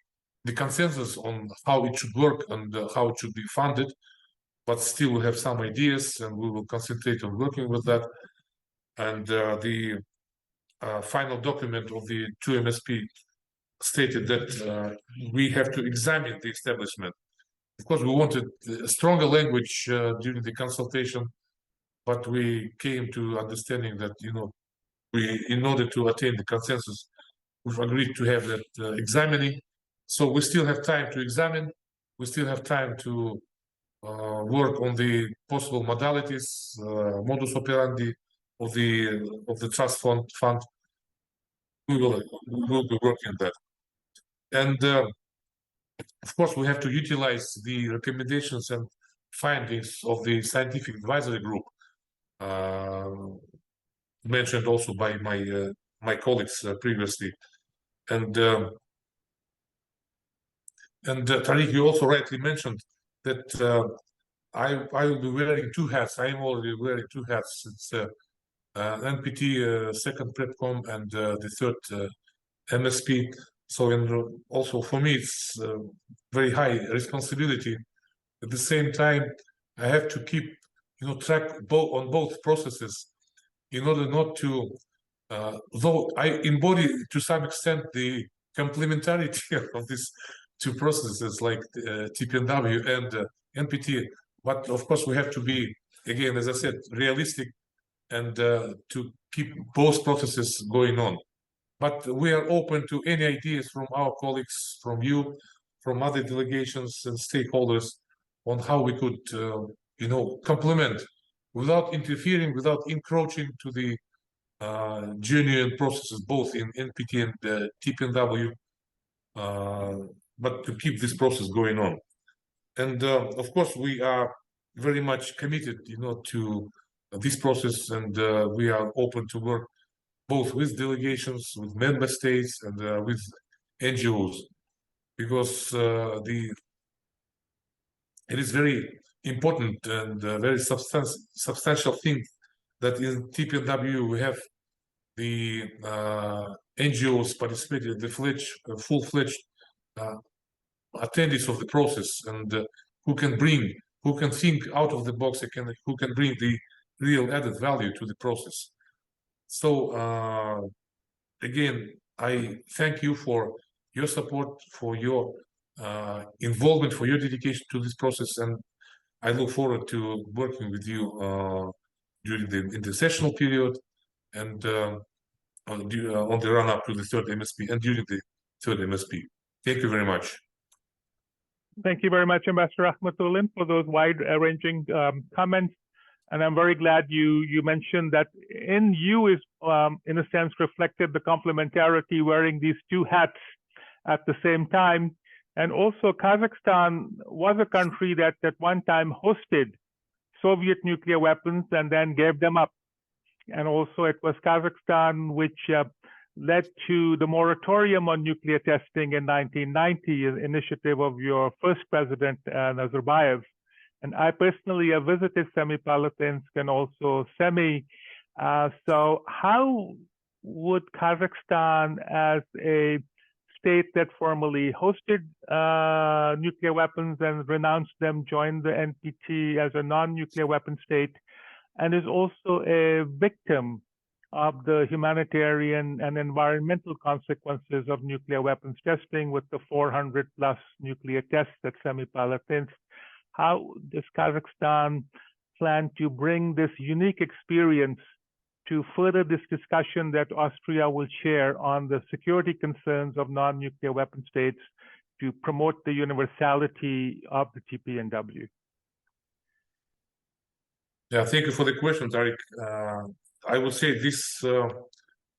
S4: consensus on how it should work and how it should be funded, but still we have some ideas, and we will concentrate on working with that. And the final document of the 2 MSP stated that we have to examine the establishment. Of course, we wanted a stronger language during the consultation, but we came to understanding that, in order to attain the consensus, we've agreed to have that examining. So we still have time to examine. We still have time to work on the possible modalities, modus operandi of the trust fund. We will be working on that. And of course, we have to utilize the recommendations and findings of the scientific advisory group, mentioned also by my colleagues previously. And Tariq, you also rightly mentioned that I will be wearing 2 hats. I am already wearing 2 hats. It's NPT second PrepCom and the third MSP. So, and also for me, it's very high responsibility. At the same time, I have to keep, track on both processes, in order not to, though I embody to some extent the complementarity of these 2 processes, like TPNW and NPT. But of course, we have to be, again, as I said, realistic, and to keep both processes going on. But we are open to any ideas from our colleagues, from you, from other delegations and stakeholders, on how we could, complement, without interfering, without encroaching to the genuine processes, both in NPT and TPNW, but to keep this process going on. And of course, we are very much committed, to this process, and we are open to work both with delegations, with member states, and with NGOs, because it is very important and very substantial thing that in TPNW we have the NGOs participating in the full-fledged attendees of the process, and who can think out of the box, who can bring the real added value to the process. So again, I thank you for your support, for your involvement, for your dedication to this process, and I look forward to working with you during the intersessional period, and on the run-up to the third MSP and during the third MSP. Thank you very much.
S1: Thank you very much, Ambassador Rakhmetullin, for those wide-ranging comments. And I'm very glad you mentioned that in you is, in a sense, reflected the complementarity, wearing these 2 hats at the same time. And also, Kazakhstan was a country that at one time hosted Soviet nuclear weapons and then gave them up. And also, it was Kazakhstan which led to the moratorium on nuclear testing in 1990, an initiative of your first president, Nazarbayev. And I personally have visited Semipalatinsk and also Semi. So how would Kazakhstan, as a state that formally hosted nuclear weapons and renounced them, join the NPT as a non-nuclear weapon state, and is also a victim of the humanitarian and environmental consequences of nuclear weapons testing with the 400 plus nuclear tests at Semipalatinsk. How does Kazakhstan plan to bring this unique experience to further this discussion that Austria will share on the security concerns of non-nuclear weapon states to promote the universality of the TPNW?
S4: Yeah, thank you for the question, Tariq. I would say this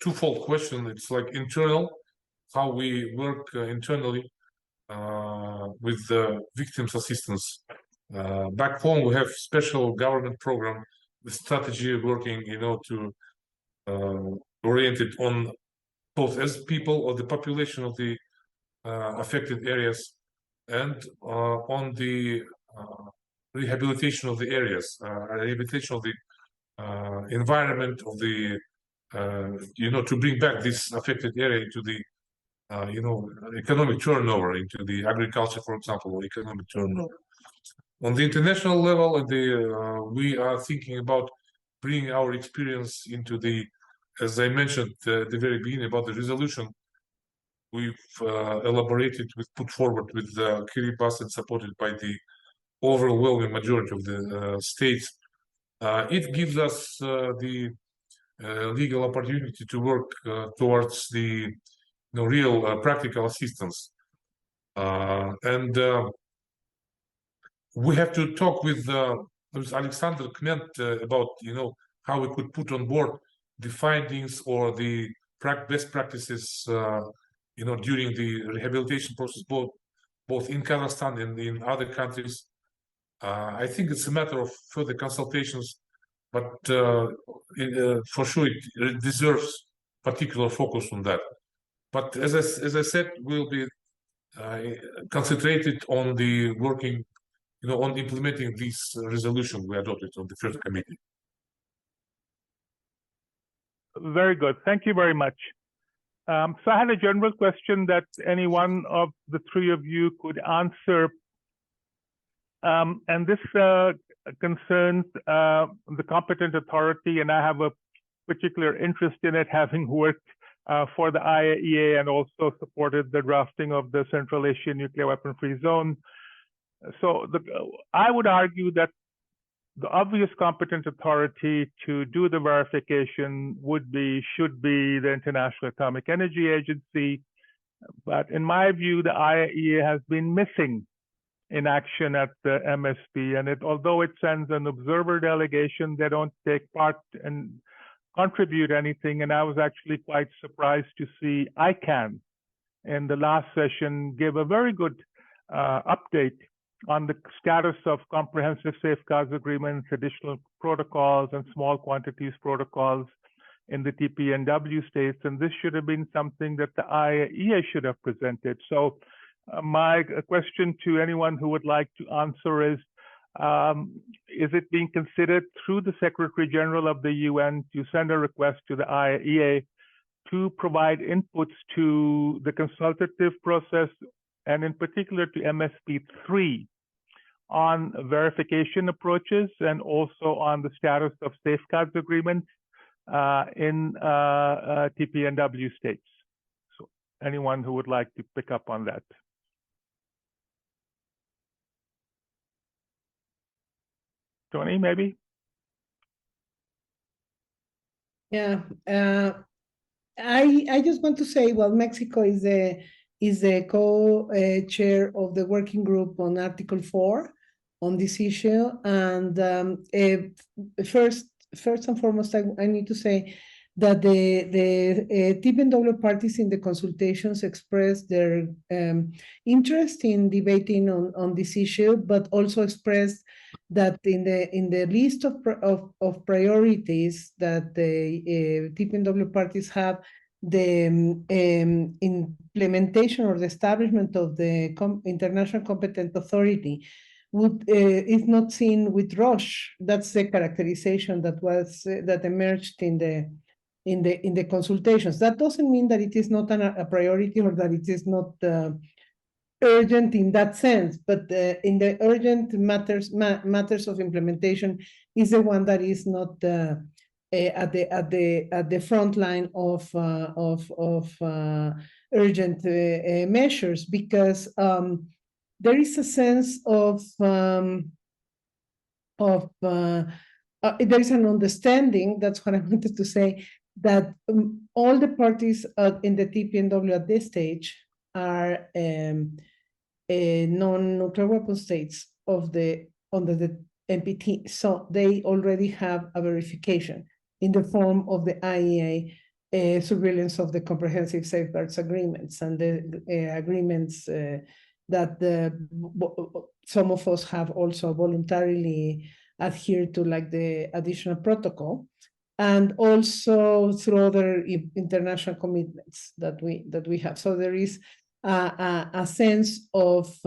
S4: twofold question, it's like internal, how we work internally with the victims assistance. Back home, we have special government program, the strategy working, to oriented on both as people or the population of the affected areas and on the rehabilitation of the areas, rehabilitation of the environment of the, to bring back this affected area into the, economic turnover, into the agriculture, for example, or economic turnover. On the international level, we are thinking about bringing our experience into the, as I mentioned at the very beginning about the resolution we've elaborated, put forward with Kiribati and supported by the overwhelming majority of the states. It gives us the legal opportunity to work towards the real practical assistance. And we have to talk with Alexander Kmentt about how we could put on board the findings or the best practices during the rehabilitation process, both in Kazakhstan and in other countries. I think it's a matter of further consultations, but for sure it deserves particular focus on that. But as I said, we'll be concentrated on the working, on implementing this resolution we adopted on the first committee.
S1: Very good. Thank you very much. So I had a general question that any one of the three of you could answer. And this concerns the competent authority, and I have a particular interest in it, having worked for the IAEA and also supported the drafting of the Central Asian Nuclear Weapon-Free Zone. So I would argue that the obvious competent authority to do the verification should be the International Atomic Energy Agency. But in my view, the IAEA has been missing in action at the MSP, and although it sends an observer delegation, they don't take part and contribute anything. And I was actually quite surprised to see ICANN in the last session give a very good update on the status of comprehensive safeguards agreements, additional protocols, and small quantities protocols in the TPNW states. And this should have been something that the IAEA should have presented. So my question to anyone who would like to answer is it being considered through the Secretary General of the UN to send a request to the IAEA to provide inputs to the consultative process, and in particular to MSP3 on verification approaches and also on the status of safeguards agreements in TPNW states? So anyone who would like to pick up on that? Tony, maybe?
S2: Yeah, I just want to say, well, Mexico is the co-chair of the working group on Article 4 on this issue. And first and foremost, I need to say that the TPNW parties in the consultations expressed their interest in debating on this issue, but also expressed that in the list of priorities that the TPNW parties have, the implementation or the establishment of the International Competent Authority is not seen with rush. That's the characterization that emerged in in the consultations. That doesn't mean that it is not a priority or that it is not urgent in that sense, but in the urgent matters of implementation is the one that is not at the front line of urgent measures, because there is a sense of there is an understanding, that's what I wanted to say, that all the parties in the TPNW at this stage are non-nuclear weapon states under the NPT. So they already have a verification in the form of the IEA surveillance of the comprehensive safeguards agreements and the agreements that some of us have also voluntarily adhered to, like the additional protocol, and also through other international commitments that we have. So there is a sense of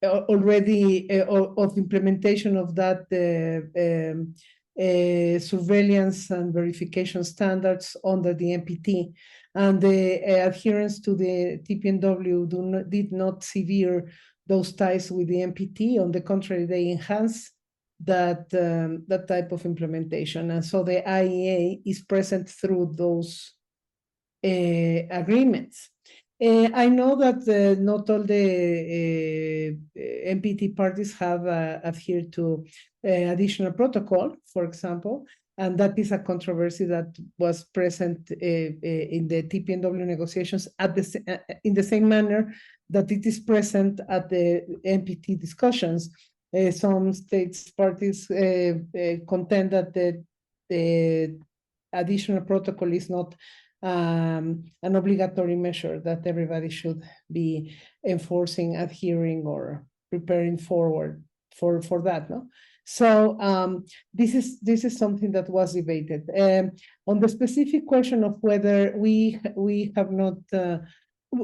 S2: already of implementation of that surveillance and verification standards under the NPT, and the adherence to the TPNW did not sever those ties with the NPT. On the contrary, they enhance that type of implementation, and so the IEA is present through those agreements. I know that not all the NPT parties have adhered to additional protocol, for example, and that is a controversy that was present in the TPNW negotiations in the same manner that it is present at the NPT discussions. Some states parties contend that the additional protocol is not an obligatory measure that everybody should be enforcing, adhering, or preparing forward for that, no? So this is something that was debated. On the specific question of whether we have not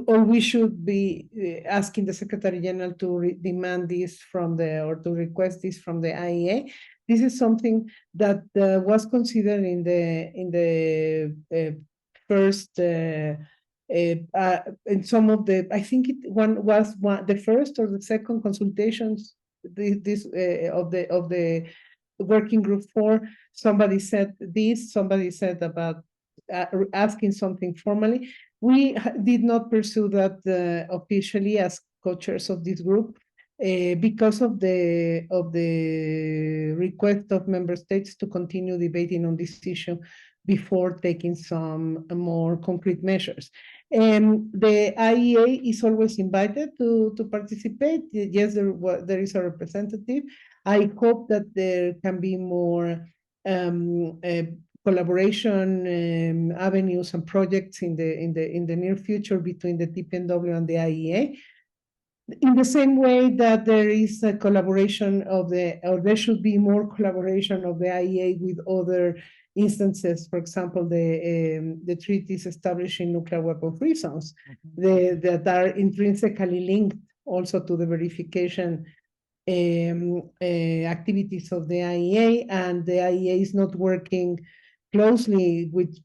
S2: or we should be asking the Secretary General to demand this from or to request this from the IEA. This is something that was considered in the first in some of the, I think the first or the second consultations of the working group 4. Somebody said this, somebody said about asking something formally. We did not pursue that officially as co-chairs of this group because of the request of member states to continue debating on this issue before taking some more concrete measures. The IEA is always invited to participate. Yes, there is a representative. I hope that there can be more collaboration avenues and projects in the near future between the TPNW and the IEA. In the same way that there is a collaboration or there should be more collaboration of the IEA with other instances, for example, the treaties establishing nuclear weapon-free zones, that are intrinsically linked also to the verification activities of the IEA, and the IEA is not working closely with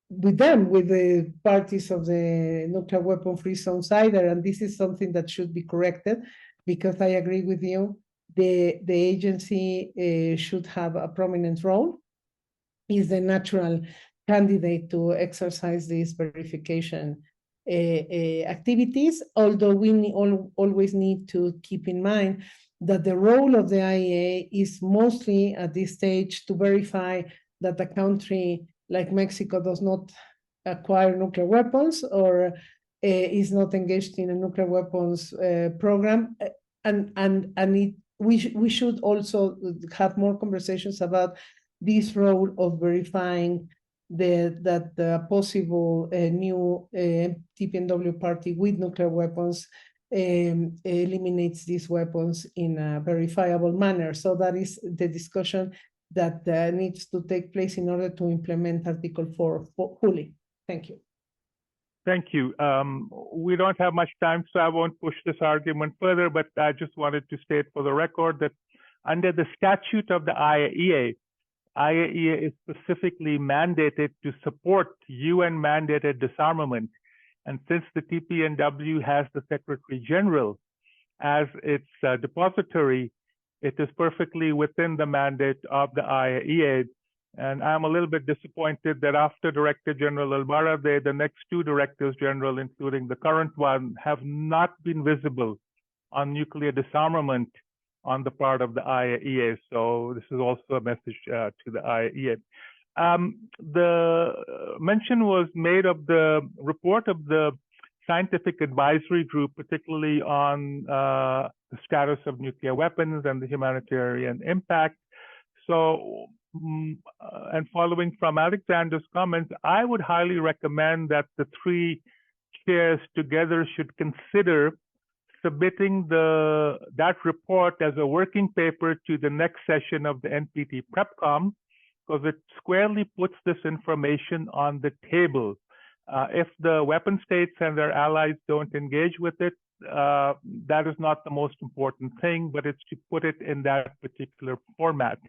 S2: the parties of the nuclear weapon-free zones either, and this is something that should be corrected, because I agree with you, the agency should have a prominent role, is the natural candidate to exercise these verification activities, although we always need to keep in mind that the role of the IEA is mostly at this stage to verify that a country like Mexico does not acquire nuclear weapons or is not engaged in a nuclear weapons program, we should also have more conversations about this role of verifying that the possible new TPNW party with nuclear weapons eliminates these weapons in a verifiable manner. So that is the discussion that needs to take place in order to implement Article 4 fully. Thank you.
S1: Thank you. We don't have much time, so I won't push this argument further, but I just wanted to state for the record that under the statute of the IAEA, IAEA is specifically mandated to support UN-mandated disarmament. And since the TPNW has the Secretary General as its depository, it is perfectly within the mandate of the IAEA. And I'm a little bit disappointed that after Director General Albarrade, the next two Directors General, including the current one, have not been visible on nuclear disarmament on the part of the IAEA. So this is also a message to the IAEA. The mention was made of the report of the scientific advisory group, particularly on the status of nuclear weapons and the humanitarian impact. So, and following from Alexander's comments, I would highly recommend that the three chairs together should consider submitting that report as a working paper to the next session of the NPT PrepCom, because it squarely puts this information on the table. If the weapon states and their allies don't engage with it, that is not the most important thing, but it's to put it in that particular format.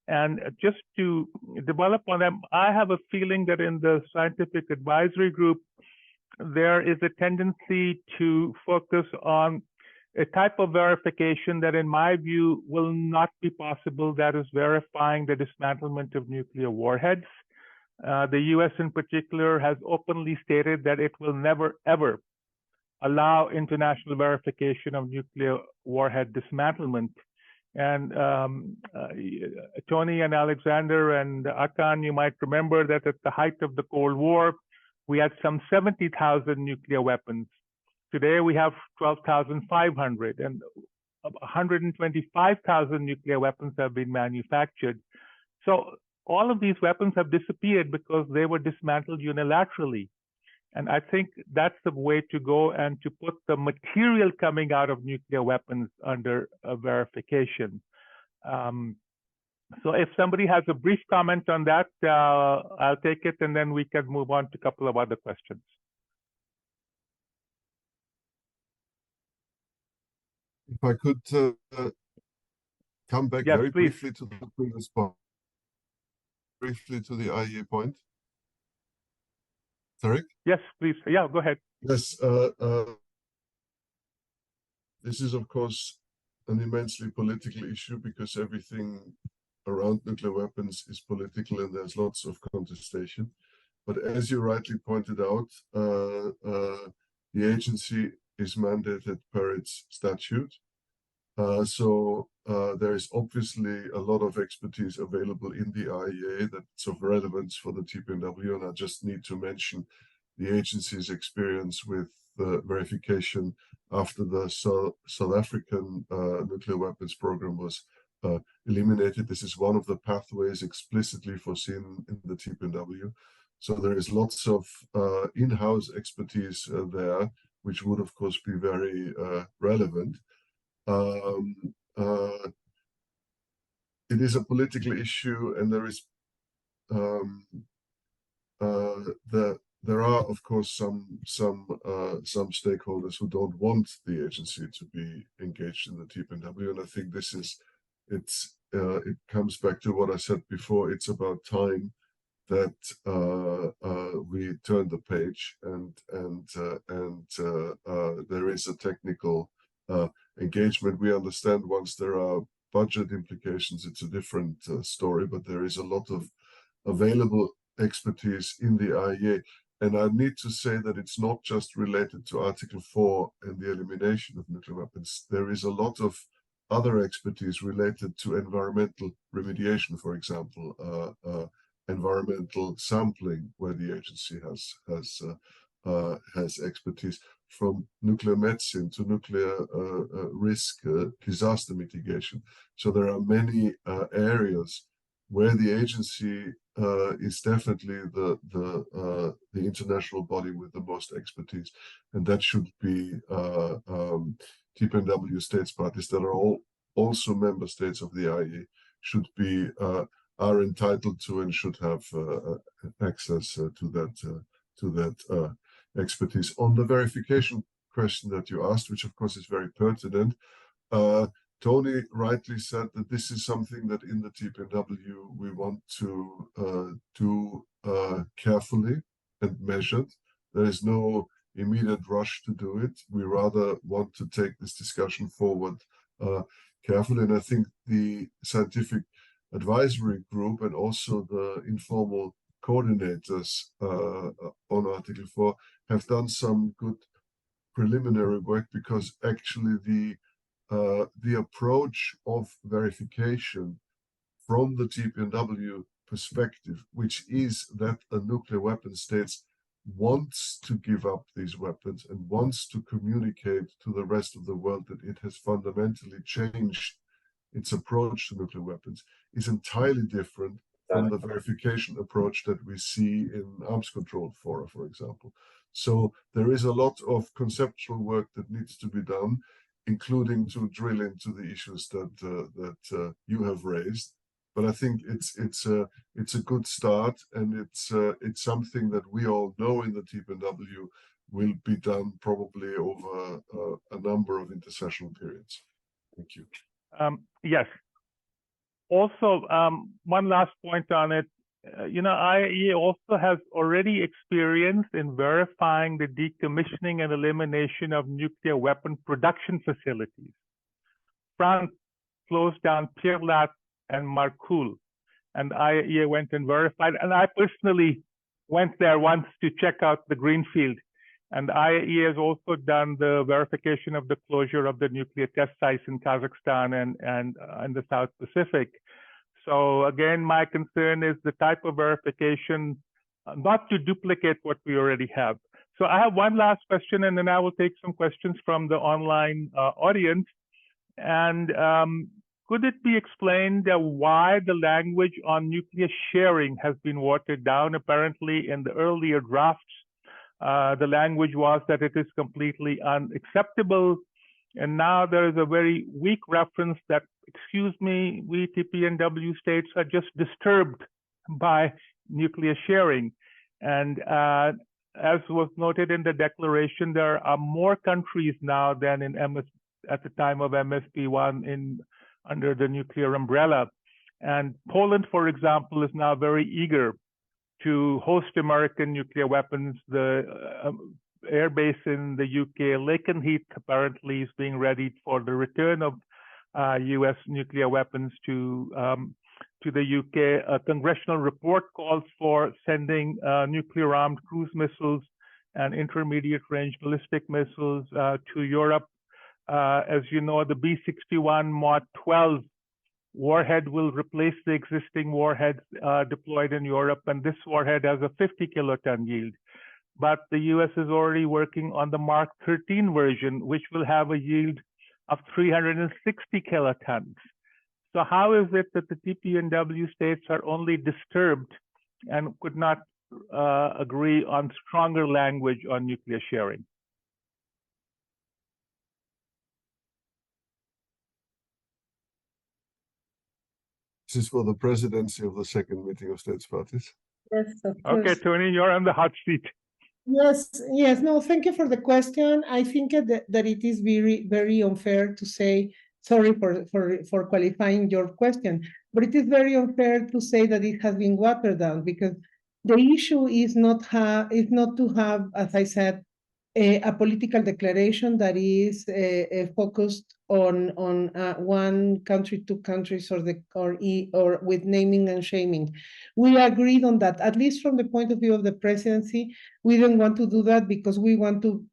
S1: And just to develop on them, I have a feeling that in the scientific advisory group, there is a tendency to focus on a type of verification that, in my view, will not be possible, that is verifying the dismantlement of nuclear warheads. The US in particular has openly stated that it will never, ever allow international verification of nuclear warhead dismantlement. And Tony and Alexander and Akan, you might remember that at the height of the Cold War, we had some 70,000 nuclear weapons. Today we have 12,500, and 125,000 nuclear weapons have been manufactured. So all of these weapons have disappeared because they were dismantled unilaterally. And I think that's the way to go, and to put the material coming out of nuclear weapons under a verification. So if somebody has a brief comment on that, I'll take it, and then we can move on to a couple of other questions.
S3: If I could come back very briefly to the previous point, briefly to the IAEA point. Sorry?
S1: Yes, please. Yeah, go ahead.
S3: Yes. This is, of course, an immensely political issue, because everything around nuclear weapons is political and there's lots of contestation. But as you rightly pointed out, the agency is mandated per its statute. So there is obviously a lot of expertise available in the IAEA that's of relevance for the TPNW, and I just need to mention the agency's experience with the verification after the South African nuclear weapons program was eliminated. This is one of the pathways explicitly foreseen in the TPNW. So there is lots of in-house expertise there, which would of course be very relevant. It is a political issue, and there is there are of course some stakeholders who don't want the agency to be engaged in the TPNW, and I think this is it comes back to what I said before. It's about time that we turn the page, and there is a technical engagement. We understand once there are budget implications, it's a different story, but there is a lot of available expertise in the IAEA. And I need to say that it's not just related to Article 4 and the elimination of nuclear weapons. There is a lot of other expertise related to environmental remediation, for example, environmental sampling, where the agency has expertise, from nuclear medicine to nuclear risk disaster mitigation. So there are many areas where the agency is definitely the international body with the most expertise, and that should be TPNW states parties that are all also member states of the IAEA should be are entitled to and should have access to that expertise. On the verification question that you asked, which of course is very pertinent, Tony rightly said that this is something that in the TPNW we want to do carefully and measured. There is no immediate rush to do it. We rather want to take this discussion forward carefully. And I think the scientific advisory group and also the informal coordinators on Article 4 have done some good preliminary work, because actually the approach of verification from the TPNW perspective, which is that a nuclear weapon state wants to give up these weapons and wants to communicate to the rest of the world that it has fundamentally changed its approach to nuclear weapons, is entirely different from the verification approach that we see in arms control fora, for example. So there is a lot of conceptual work that needs to be done, including to drill into the issues that you have raised. But I think it's a good start, and it's something that we all know in the TPNW will be done probably over a number of intersessional periods. Thank you.
S1: Yes. Also, one last point on it. IAEA also has already experience in verifying the decommissioning and elimination of nuclear weapon production facilities. France closed down Pirlat and Marcoule, and IAEA went and verified. And I personally went there once to check out the greenfield. And IAEA has also done the verification of the closure of the nuclear test sites in Kazakhstan and in the South Pacific. So again, my concern is the type of verification, not to duplicate what we already have. So I have one last question, and then I will take some questions from the online audience. And could it be explained why the language on nuclear sharing has been watered down? Apparently, in the earlier drafts, the language was that it is completely unacceptable. And now there is a very weak reference that, excuse me, we TPNW states are just disturbed by nuclear sharing. And as was noted in the declaration, there are more countries now than in at the time of MSP1 under the nuclear umbrella. And Poland, for example, is now very eager to host American nuclear weapons. The air base in the UK, Lakenheath, apparently is being readied for the return of US nuclear weapons to the UK. A congressional report calls for sending nuclear-armed cruise missiles and intermediate-range ballistic missiles to Europe. As you know, the B-61 Mod 12 warhead will replace the existing warheads deployed in Europe, and this warhead has a 50 kiloton yield. But the US is already working on the Mark 13 version, which will have a yield of 360 kilotons. So how is it that the TPNW states are only disturbed and could not agree on stronger language on nuclear sharing?
S3: This is for the presidency of the second meeting of states parties.
S2: Yes, of course.
S1: Okay, Tony, you're on the hot seat.
S2: Yes, yes. No, thank you for the question. I think that it is very, very unfair to say, sorry for qualifying your question, but it is very unfair to say that it has been watered down, because the issue is not to have, as I said, a political declaration that is focused on one country, two countries, or with naming and shaming. We agreed on that, at least from the point of view of the presidency. We don't want to do that because we want to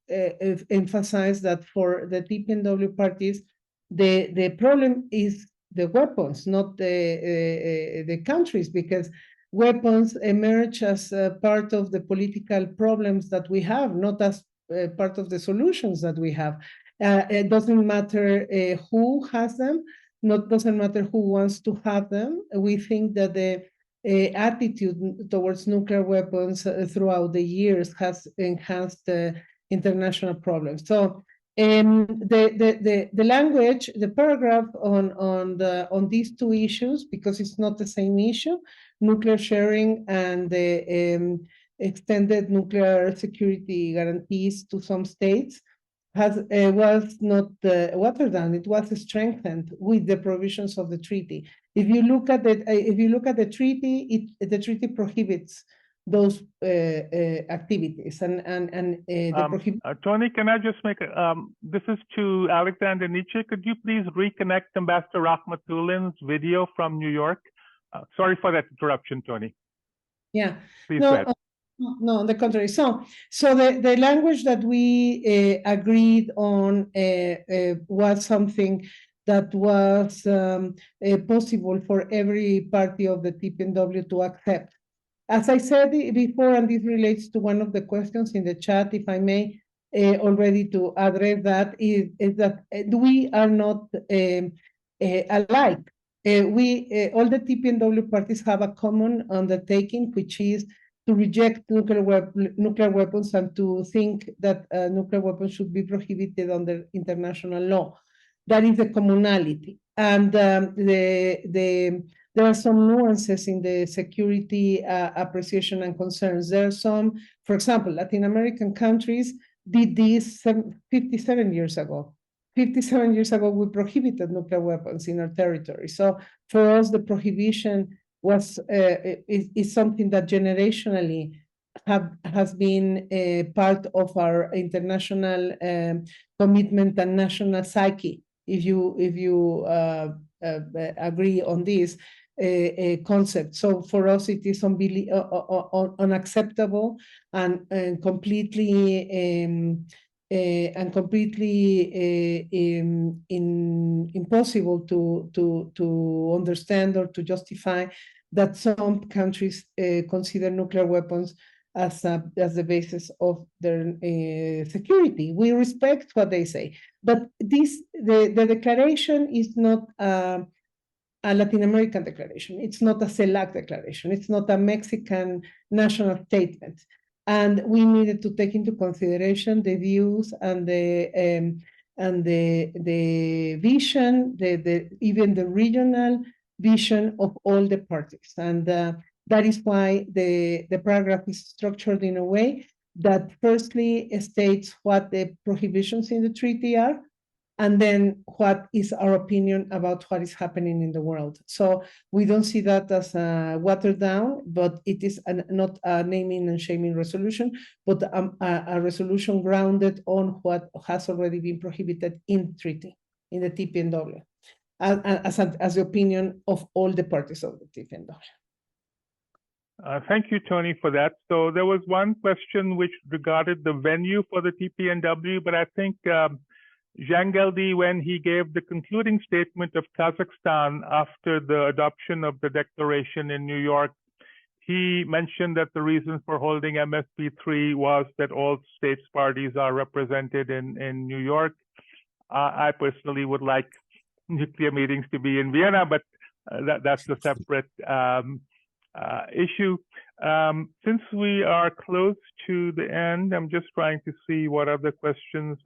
S2: emphasize that for the TPNW parties, the problem is the weapons, not the countries, because weapons emerge as part of the political problems that we have, not as part of the solutions that we have. It doesn't matter who has them, doesn't matter who wants to have them. We think that the attitude towards nuclear weapons throughout the years has enhanced international problems. So the language, the paragraph on these two issues, because it's not the same issue, nuclear sharing and the extended nuclear security guarantees to some states, was not watered down. It was strengthened with the provisions of the treaty. If you look at the treaty, the treaty prohibits those activities
S1: Tony, can I just make this is to Alexander Nietzsche. Could you please reconnect Ambassador Rakhmetullin's video from New York? Sorry for that interruption, Tony.
S2: Yeah.
S1: Please go ahead.
S2: No, on the contrary. So the language that we agreed on was something that was possible for every party of the TPNW to accept. As I said before, and this relates to one of the questions in the chat, if I may, already to address that, is that we are not alike. All the TPNW parties have a common undertaking, which is to reject nuclear weapons and to think that nuclear weapons should be prohibited under international law. That is the commonality. And there are some nuances in the security appreciation and concerns. There are some, for example, Latin American countries did this 57 years ago. 57 years ago, we prohibited nuclear weapons in our territory. So for us, the prohibition is something that generationally has been a part of our international commitment and national psyche. If you agree on this concept, so for us it is unacceptable and completely impossible to understand or to justify that some countries consider nuclear weapons as the basis of their security. We respect what they say, but the declaration is not a Latin American declaration. It's not a CELAC declaration. It's not a Mexican national statement. And we needed to take into consideration the views and the vision, even the regional vision of all the parties. And that is why the paragraph is structured in a way that firstly states what the prohibitions in the treaty are, and then what is our opinion about what is happening in the world. So we don't see that as a watered down, but it is not a naming and shaming resolution, but a resolution grounded on what has already been prohibited in the treaty, in the TPNW, as the opinion of all the parties of the TPNW.
S1: Thank you, Tony, for that. So there was one question which regarded the venue for the TPNW, but I think Jean Geldy, when he gave the concluding statement of Kazakhstan after the adoption of the declaration in New York, he mentioned that the reason for holding MSP3 was that all states parties are represented in New York. I personally would like nuclear meetings to be in Vienna, but that's a separate issue. Since we are close to the end, I'm just trying to see what other questions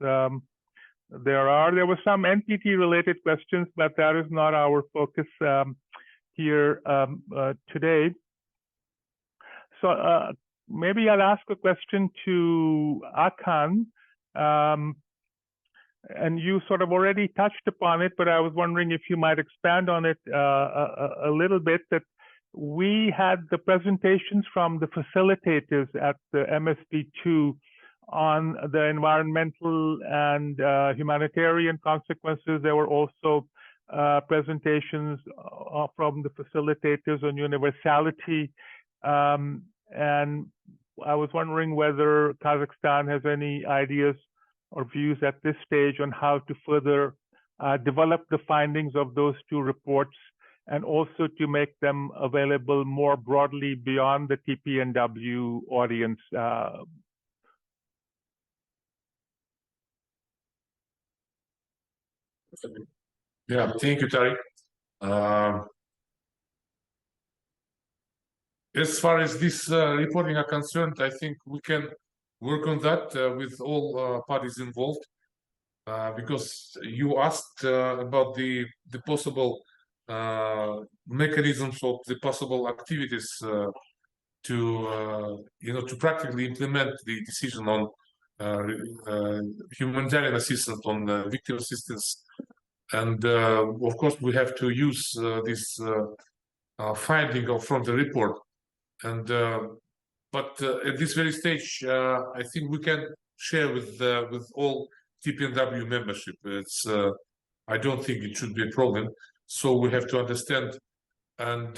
S1: there are. There were some NPT related questions, but that is not our focus here today. So maybe I'll ask a question to Akan. And you sort of already touched upon it, but I was wondering if you might expand on it a little bit, that we had the presentations from the facilitators at the MSP2 on the environmental and humanitarian consequences. There were also presentations from the facilitators on universality. And I was wondering whether Kazakhstan has any ideas or views at this stage on how to further develop the findings of those two reports, and also to make them available more broadly beyond the TPNW audience.
S4: Yeah, thank you, Tariq. As far as this reporting are concerned, I think we can work on that with all parties involved, because you asked about the possible mechanisms of the possible activities to practically implement the decision on humanitarian assistance, on victim assistance, and of course we have to use this finding from the report. And but at this very stage, I think we can share with all TPNW membership. It's I don't think it should be a problem. So we have to understand, and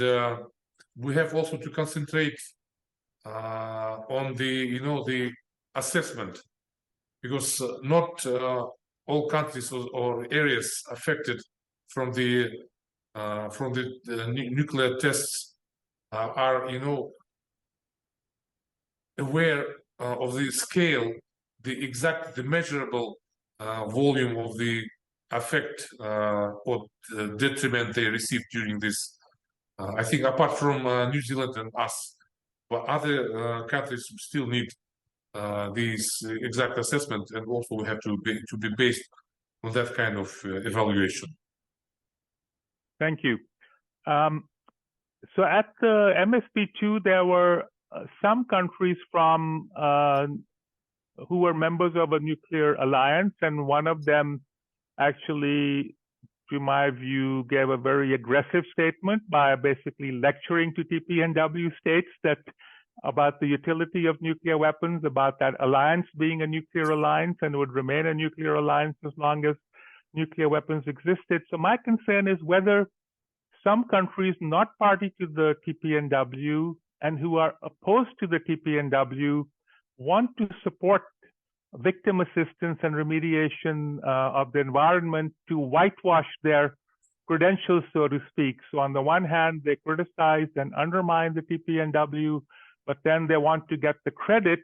S4: we have also to concentrate on the the assessment, because not all countries or areas affected from the nuclear tests are aware of the scale, the measurable volume of the effect or detriment they received during this. I think apart from New Zealand and us, but other countries still need these exact assessment, and also we have to be based on that kind of evaluation.
S1: Thank you. So at the MSP2, there were some countries from who were members of a nuclear alliance, and one of them actually, to my view, gave a very aggressive statement by basically lecturing to TPNW states that about the utility of nuclear weapons, about that alliance being a nuclear alliance and would remain a nuclear alliance as long as nuclear weapons existed. So my concern is whether some countries not party to the TPNW and who are opposed to the TPNW want to support victim assistance and remediation of the environment to whitewash their credentials, so to speak. So on the one hand, they criticize and undermine the TPNW, but then they want to get the credit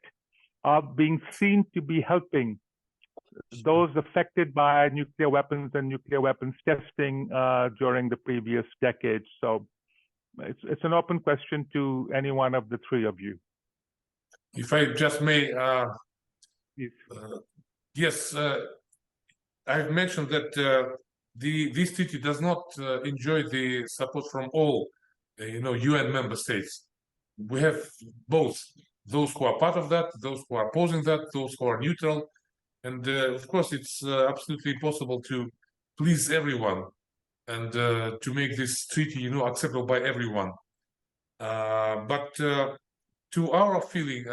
S1: of being seen to be helping those affected by nuclear weapons and nuclear weapons testing during the previous decades. So it's an open question to any one of the three of you.
S4: If I just may, yes, I've mentioned that this treaty does not enjoy the support from all, UN member states. We have both those who are part of that, those who are opposing that, those who are neutral, and of course it's absolutely impossible to please everyone and to make this treaty, acceptable by everyone. But to our feeling,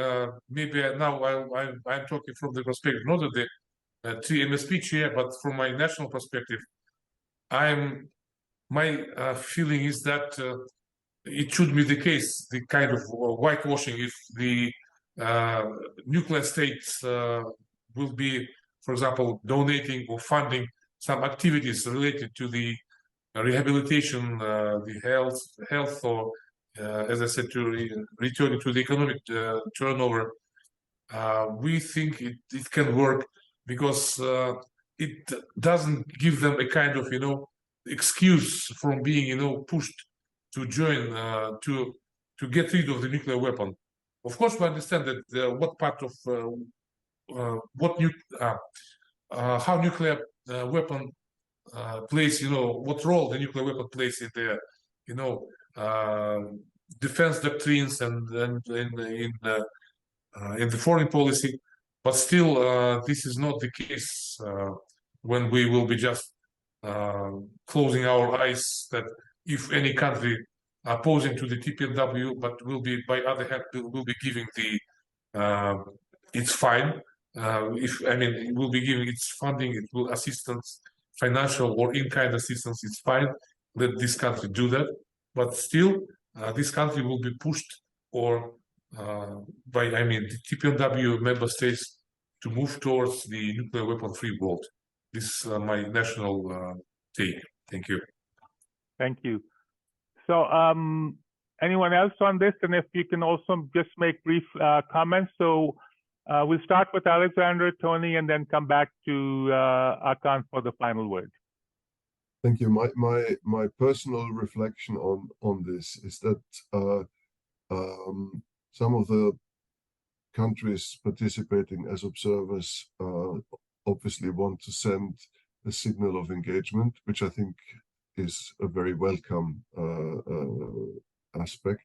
S4: maybe now I'm talking from the perspective not of the TMSP chair, but from my national perspective, my feeling is that it should be the case, the kind of whitewashing, if the nuclear states will be, for example, donating or funding some activities related to the rehabilitation, the health, or as I said, to returning to the economic turnover. We think it can work because it doesn't give them a kind of excuse from being pushed to join to get rid of the nuclear weapon. Of course, we understand that what part of how nuclear weapon plays, what role the nuclear weapon plays in the defense doctrines and in the foreign policy, but still this is not the case when we will be just closing our eyes that if any country opposing to the TPNW, but will be, by other hand, will be giving the its fine. It will be giving its funding, it will assistance, financial or in-kind assistance. It's fine. Let this country do that, but still, this country will be pushed or by the TPNW member states to move towards the nuclear weapon-free world. This is my national take. Thank you.
S1: Thank you. So anyone else on this? And if you can also just make brief comments. So we'll start with Alexander, Tony, and then come back to Akan for the final word.
S3: Thank you. My personal reflection on this is that some of the countries participating as observers obviously want to send a signal of engagement, which I think is a very welcome aspect.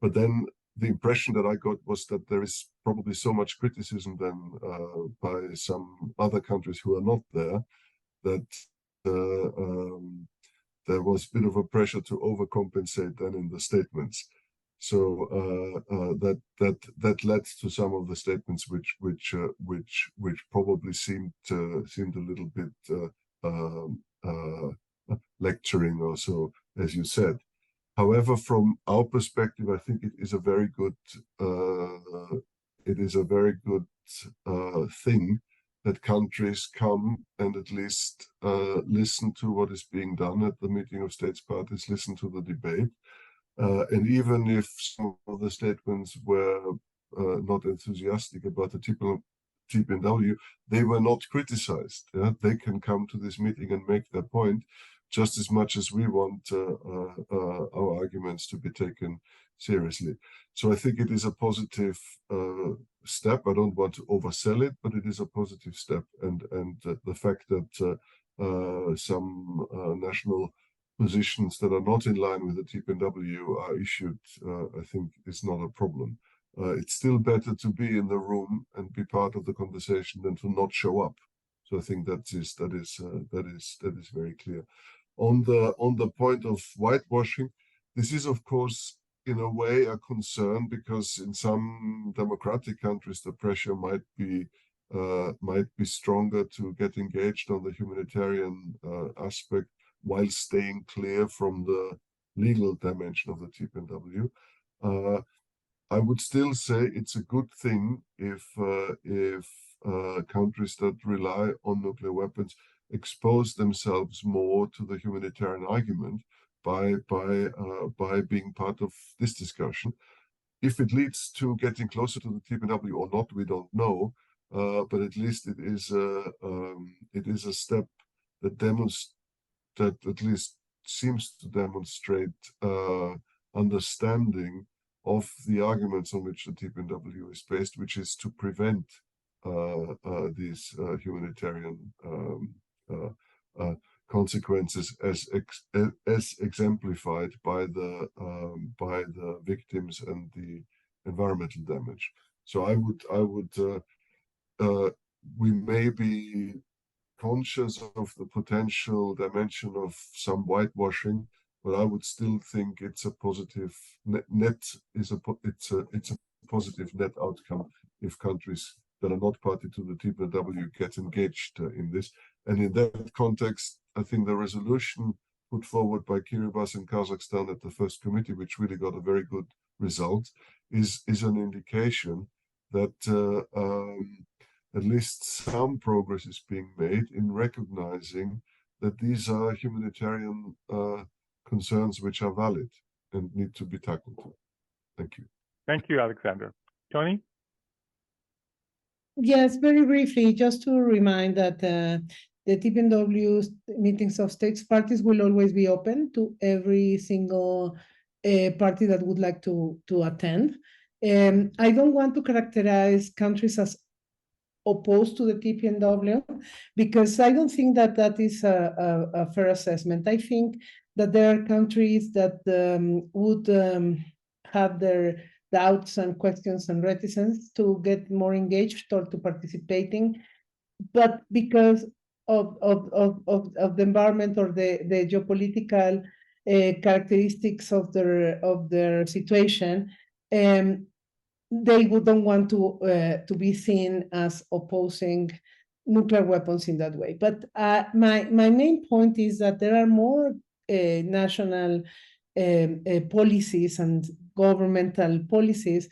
S3: But then the impression that I got was that there is probably so much criticism then by some other countries who are not there, that there was a bit of a pressure to overcompensate then in the statements. So that led to some of the statements which probably seemed a little bit lecturing or so, as you said. However, from our perspective, I think it is a very good thing that countries come and at least listen to what is being done at the meeting of states parties, listen to the debate. And even if some of the statements were not enthusiastic about the TPNW, they were not criticized. Yeah? They can come to this meeting and make their point just as much as we want our arguments to be taken seriously. So I think it is a positive step. I don't want to oversell it, but it is a positive step. And the fact that some national positions that are not in line with the TPNW are issued, I think is not a problem. It's still better to be in the room and be part of the conversation than to not show up. So I think that is very clear. On the point of whitewashing, this is of course in a way a concern, because in some democratic countries the pressure might be stronger to get engaged on the humanitarian aspect while staying clear from the legal dimension of the TPNW. I would still say it's a good thing if countries that rely on nuclear weapons expose themselves more to the humanitarian argument by being part of this discussion. If it leads to getting closer to the TPNW or not, we don't know. But at least it is a step that at least seems to demonstrate understanding of the arguments on which the TPNW is based, which is to prevent these humanitarian consequences as exemplified by the victims and the environmental damage. So we may be conscious of the potential dimension of some whitewashing, but I would still think it's a positive it's a positive net outcome if countries that are not party to the TPNW get engaged in this. And in that context, I think the resolution put forward by Kiribati and Kazakhstan at the first committee, which really got a very good result, is an indication that at least some progress is being made in recognizing that these are humanitarian concerns which are valid and need to be tackled. Thank you.
S1: Thank you, Alexander. Tony?
S2: Yes, very briefly, just to remind that the TPNW meetings of states parties will always be open to every single party that would like to attend. I don't want to characterize countries as opposed to the TPNW, because I don't think that that is a fair assessment. I think that there are countries that would have their doubts and questions and reticence to get more engaged or to participating, but because of the environment or the geopolitical characteristics of their situation, they don't want to be seen as opposing nuclear weapons in that way. But my main point is that there are more national policies and governmental policies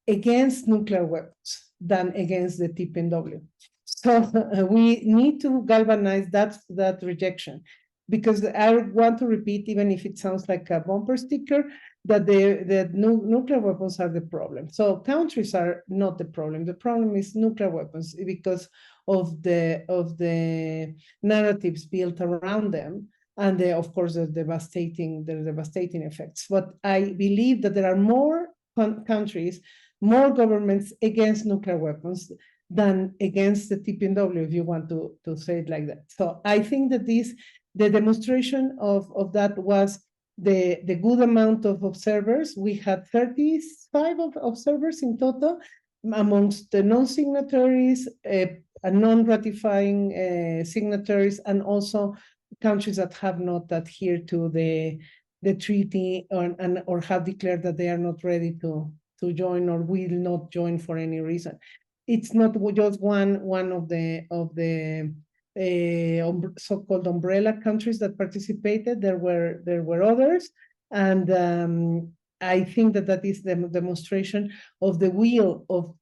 S2: against nuclear weapons than against the TPNW. So we need to galvanize that rejection, because I want to repeat, even if it sounds like a bumper sticker, that the nuclear weapons are the problem. So countries are not the problem. The problem is nuclear weapons because of the narratives built around them, and of course the devastating effects. But I believe that there are more countries, more governments against nuclear weapons than against the TPNW, if you want to say it like that. So I think that the demonstration of that was the good amount of observers. We had 35 observers in total amongst the non-signatories, non-ratifying signatories, and also countries that have not adhered to the treaty or have declared that they are not ready to join or will not join for any reason. It's not just one of the so-called umbrella countries that participated. There were others, and I think that is the demonstration of the will of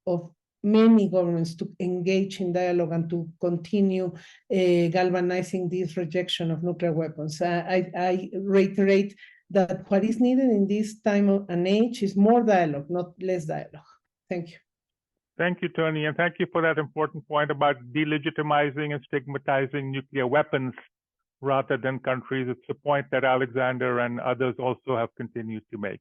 S2: many governments to engage in dialogue and to continue galvanizing this rejection of nuclear weapons. I reiterate that what is needed in this time and age is more dialogue, not less dialogue. Thank you.
S1: Thank you, Tony, and thank you for that important point about delegitimizing and stigmatizing nuclear weapons rather than countries. It's a point that Alexander and others also have continued to make.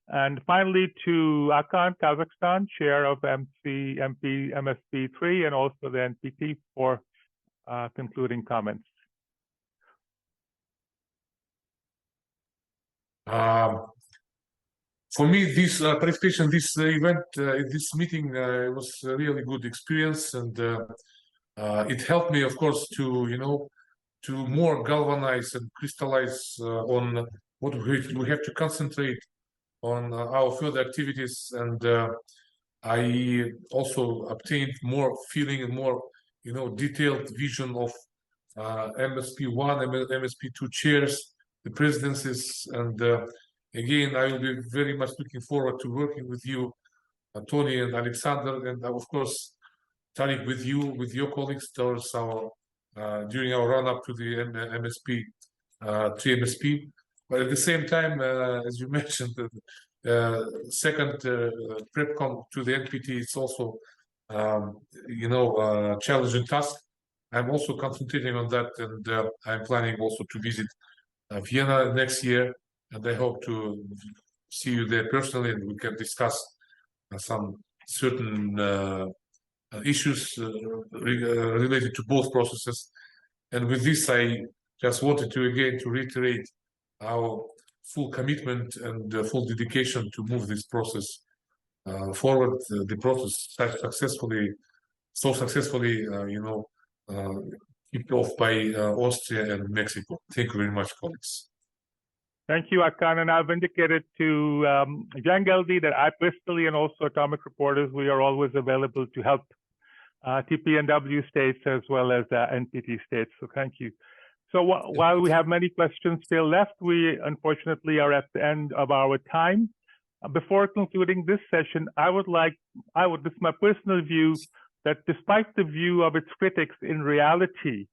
S1: And finally, to Akan, Kazakhstan, chair of MSP3 and also the NPT for concluding comments.
S4: For me, this participation, this event, this meeting, it was a really good experience, and it helped me, of course, to to more galvanize and crystallize on what we have to concentrate on our further activities, and I also obtained more feeling and more detailed vision of MSP1 and MSP2 chairs, the presidencies, and again, I will be very much looking forward to working with you, Tony and Alexander, and of course, Tariq, with you, with your colleagues towards our during our run-up to the MSP, 3MSP. But at the same time, as you mentioned, the second PrepCon to the NPT, it's also a challenging task. I'm also concentrating on that, and I'm planning also to visit Vienna next year, and I hope to see you there personally, and we can discuss some certain issues related to both processes. And with this, I just wanted to again to reiterate our full commitment and full dedication to move this process forward. The process so successfully, kicked off by Austria and Mexico. Thank you very much, colleagues.
S1: Thank you, Akan. And I've indicated to Jan Geldi that I personally and also Atomic Reporters, we are always available to help TPNW states as well as NPT states. So thank you. So while we have many questions still left, we unfortunately are at the end of our time. Before concluding this session, this is my personal view, that despite the view of its critics, in reality,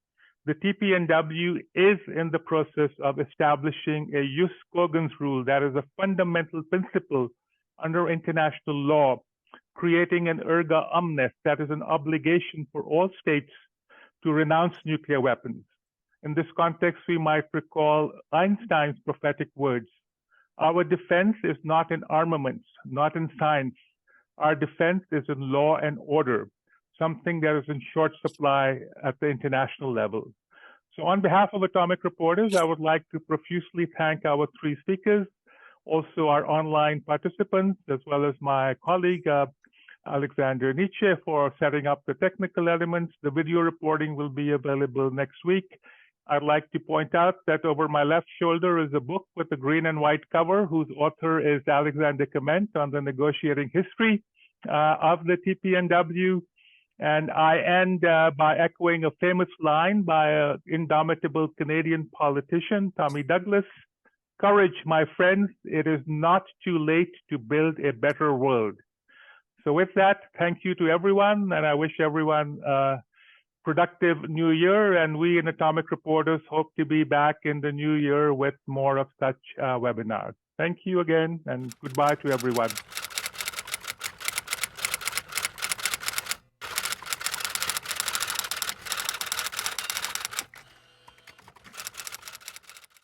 S1: the TPNW is in the process of establishing a jus cogens rule, that is a fundamental principle under international law, creating an erga omnes, that is an obligation for all states to renounce nuclear weapons. In this context, we might recall Einstein's prophetic words: our defense is not in armaments, not in science. Our defense is in law and order, something that is in short supply at the international level. So on behalf of Atomic Reporters, I would like to profusely thank our three speakers, also our online participants, as well as my colleague, Alexander Nietzsche, for setting up the technical elements. The video reporting will be available next week. I'd like to point out that over my left shoulder is a book with a green and white cover, whose author is Alexander Kmentt, on the negotiating history of the TPNW. And I end by echoing a famous line by an indomitable Canadian politician, Tommy Douglas: courage, my friends, it is not too late to build a better world. So with that, thank you to everyone, and I wish everyone a productive new year. And we in Atomic Reporters hope to be back in the new year with more of such webinars. Thank you again, and goodbye to everyone.